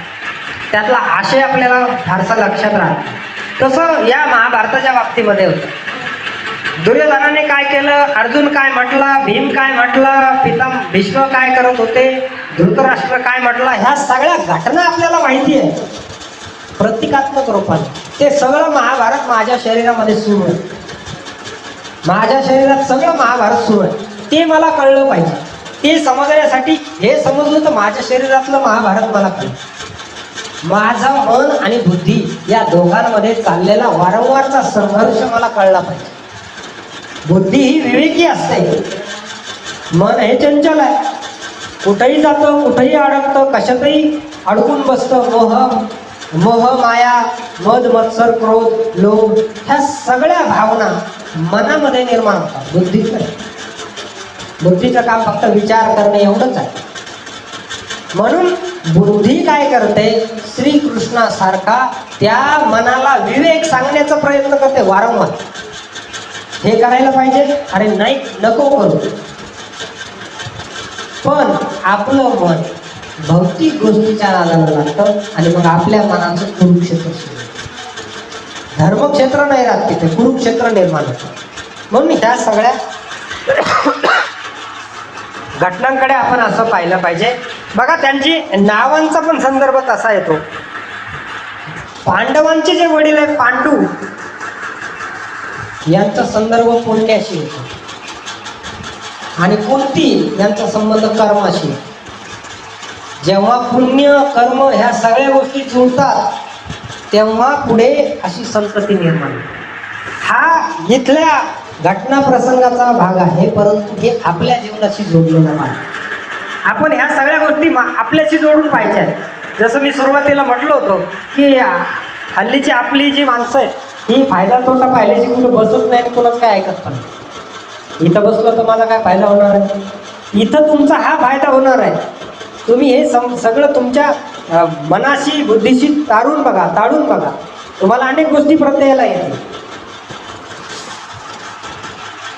Speaker 2: त्यातला आशय आपल्याला फारसा लक्षात राहतो. तसं या महाभारताच्या बाबतीमध्ये होतं. दुर्योधनाने काय केलं, अर्जुन काय म्हटला, भीम काय म्हटला, भीष्म काय करत होते, धृतराष्ट्र काय म्हटला, ह्या सगळ्या घटना आपल्याला माहिती आहे प्रतिकात्मक रूपाने. ते सगळं महाभारत माझ्या शरीरामध्ये सुरू आहे, माझ्या शरीरात सगळं महाभारत सुरू आहे. ते मला कळलं पाहिजे. ते समजण्यासाठी हे समजलं तर माझ्या शरीरातलं महाभारत मला कळलं. माझं मन आणि बुद्धी या दोघांमध्ये चाललेला वारंवारचा संघर्ष मला कळला पाहिजे. बुद्धी ही विवेकी असते, मन हे चंचल आहे, कुठेही जातं, कुठेही अडकतं, कशातही अडकून बसतं. मोह माया, मद मत्सर, क्रोध, लोभ ह्या सगळ्या भावना मनामध्ये निर्माण होतात. बुद्धीचं काम फक्त विचार करणे एवढंच आहे. म्हणून बुद्धी काय करते, श्रीकृष्णासारखा त्या मनाला विवेक सांगण्याचा प्रयत्न करते वारंवार. हे करायला पाहिजे, अरे नाही, नको करू. पण आपलं मन भौतिक गोष्टीच्या नादाला लागतं आणि मग आपल्या मनाचं कुरुक्षेत्र सुरू, धर्मक्षेत्र नाही राहत, तिथे कुरुक्षेत्र निर्माण होतं. म्हणून ह्या सगळ्या घटनांकडे आपण असं पाहिलं पाहिजे. बघा, त्यांची नावांचा पण संदर्भ तसा येतो. पांडवांचे जे वडील आहेत पांडू, यांचा संदर्भ पुण्याशी येतो आणि कुंती यांचा संबंध कर्माशी. जेव्हा पुण्य कर्म ह्या सगळ्या गोष्टी जुळतात तेव्हा पुढे अशी संतती निर्माण होते. हा इथल्या घटना प्रसंगाचा भाग आहे, परंतु हे आपल्या जीवनाशी जोडलेला आहे. आपण ह्या सगळ्या गोष्टी आपल्याशी जोडून पाहिजे आहेत. जसं मी सुरुवातीला म्हटलं होतं की हल्लीची आपली जी माणसं आहेत ही फायदा तोटा पाहिल्याची कुठं बसत नाही, कुणाच काय ऐकत पण. इथं बसलं तर माझा काय फायदा होणार आहे, इथं तुमचा हा फायदा होणार आहे. तुम्ही हे सगळं तुमच्या मनाशी बुद्धीशी तारून बघा, तुम्हाला अनेक गोष्टी प्रत्ययाला येतील.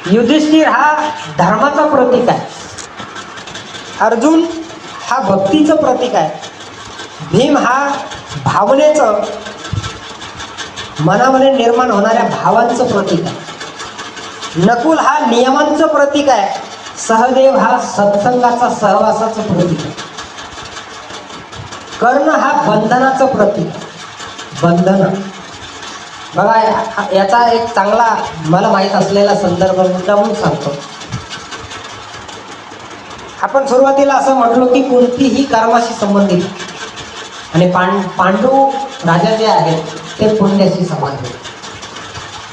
Speaker 2: युधिष्ठिर हा धर्माचा प्रतीक आहे, अर्जुन हा भक्तीचं प्रतीक आहे, भीम हा भावनेचं, मनामध्ये निर्माण होणाऱ्या भावांचं प्रतीक आहे, नकुल हा नियमांचं प्रतीक आहे, सहदेव हा सत्संगाचा सहवासाचं प्रतीक आहे, कर्ण हा बंधनाचं प्रतीक. बंधन बघा, याचा एक चांगला मला माहीत असलेला संदर्भ मुद्दामून सांगतो. आपण सुरुवातीला असं म्हटलो की कुंती ही कर्माशी संबंधित आणि पांडू राजा जे आहेत ते पुण्याशी संबंधित.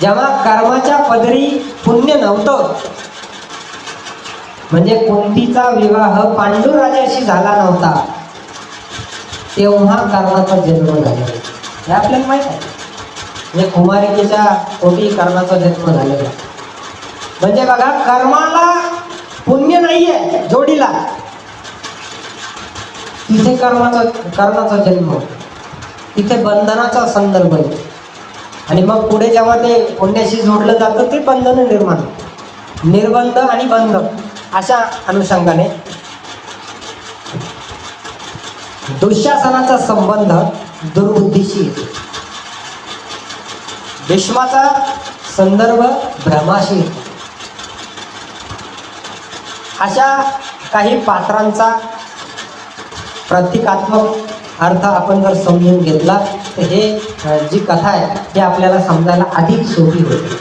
Speaker 2: जेव्हा कर्माच्या पदरी पुण्य नव्हतं, म्हणजे कुंतीचा विवाह पांडू राजाशी झाला नव्हता, तेव्हा कर्णाचा जन्म झाला. हे आपल्याला माहित आहे. म्हणजे कुमारिकेच्या पोटी कर्णाचा जन्म झालेला. म्हणजे बघा, कर्माला पुण्य नाहीये जोडीला, तिथे कर्णाचा जन्म, तिथे बंधनाचा संदर्भ आहे. आणि मग पुढे जेव्हा ते पुण्याशी जोडलं जातं ते बंधन निर्माण, निर्बंध आणि बंध अशा अनुषंगाने. दुःशासनाचा संबंध दुर्बुद्धीशी येतो, भीष्माचा संदर्भ भ्रमाशी येतो. अशा काही पात्रांचा प्रतिकात्मक अर्थ आपण जर समजून घेतला तर हे जी कथा आहे ती आपल्याला समजायला अधिक सोपी होते.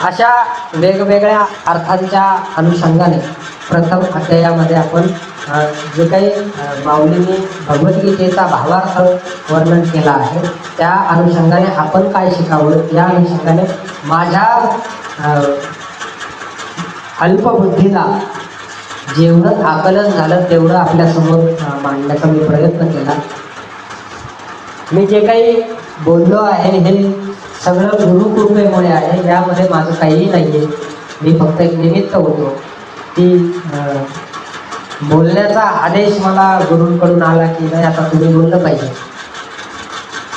Speaker 2: अशा वेगवेगळ्या अर्थांच्या अनुषंगाने प्रथम अध्यायामध्ये आपण जे काही माऊलींनी भगवद्गीतेचा भावार्थ वर्णन केला आहे त्या अनुषंगाने आपण काय शिकावं, या अनुषंगाने माझ्या अल्पबुद्धीला जेवढं आकलन झालं तेवढं आपल्यासमोर मांडण्याचा मी प्रयत्न केला. मी जे काही बोललो आहे हे सगळं गुरुकृपेमुळे आहे, यामध्ये माझं काहीही नाही आहे. मी फक्त एक निमित्त होतो. की बोलण्याचा आदेश मला गुरूंकडून आला की नाही आता तुम्ही बोललं पाहिजे.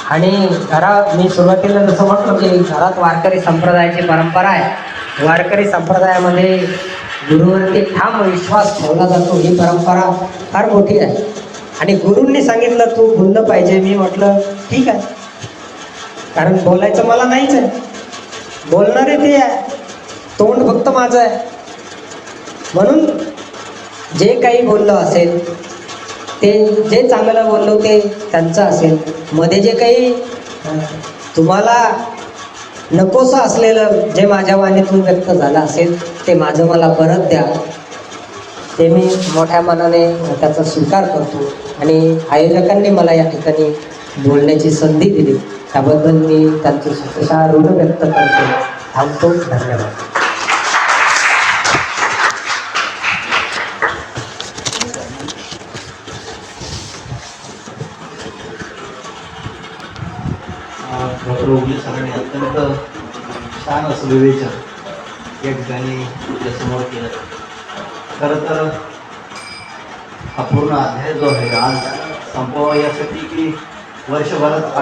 Speaker 2: आणि घरात मी सुरुवातीला जसं म्हटलं की घरात वारकरी संप्रदायाची परंपरा आहे. वारकरी संप्रदायामध्ये गुरुवरती ठाम विश्वास ठेवला जातो, ही परंपरा फार मोठी आहे. आणि गुरूंनी सांगितलं तू बोललं पाहिजे, मी म्हटलं ठीक आहे, कारण बोलायचं मला नाहीच आहे, बोलणारे ते आहे, तोंड फक्त माझं आहे. म्हणून जे काही बोललं असेल ते, जे चांगलं बोललो ते त्यांचं असेल, मध्ये जे काही तुम्हाला नकोसं असलेलं जे माझ्या वाणीतून व्यक्त झालं असेल ते माझं मला परत द्या, ते मी मोठ्या मनाने त्याचा स्वीकार करतो. आणि आयोजकांनी मला या ठिकाणी बोलण्याची संधी दिली त्याबद्दल मी त्यांचं स्वतः ऋण व्यक्त करतो. थांबतो. धन्यवाद.
Speaker 3: डॉक्टर ओगले सरांनी अत्यंत छान असं विवेचन या ठिकाणी आपल्यासमोर केलं. खरं तर हा पूर्ण अध्याय जो आहे आज संपवा यासाठी की वर्षभरात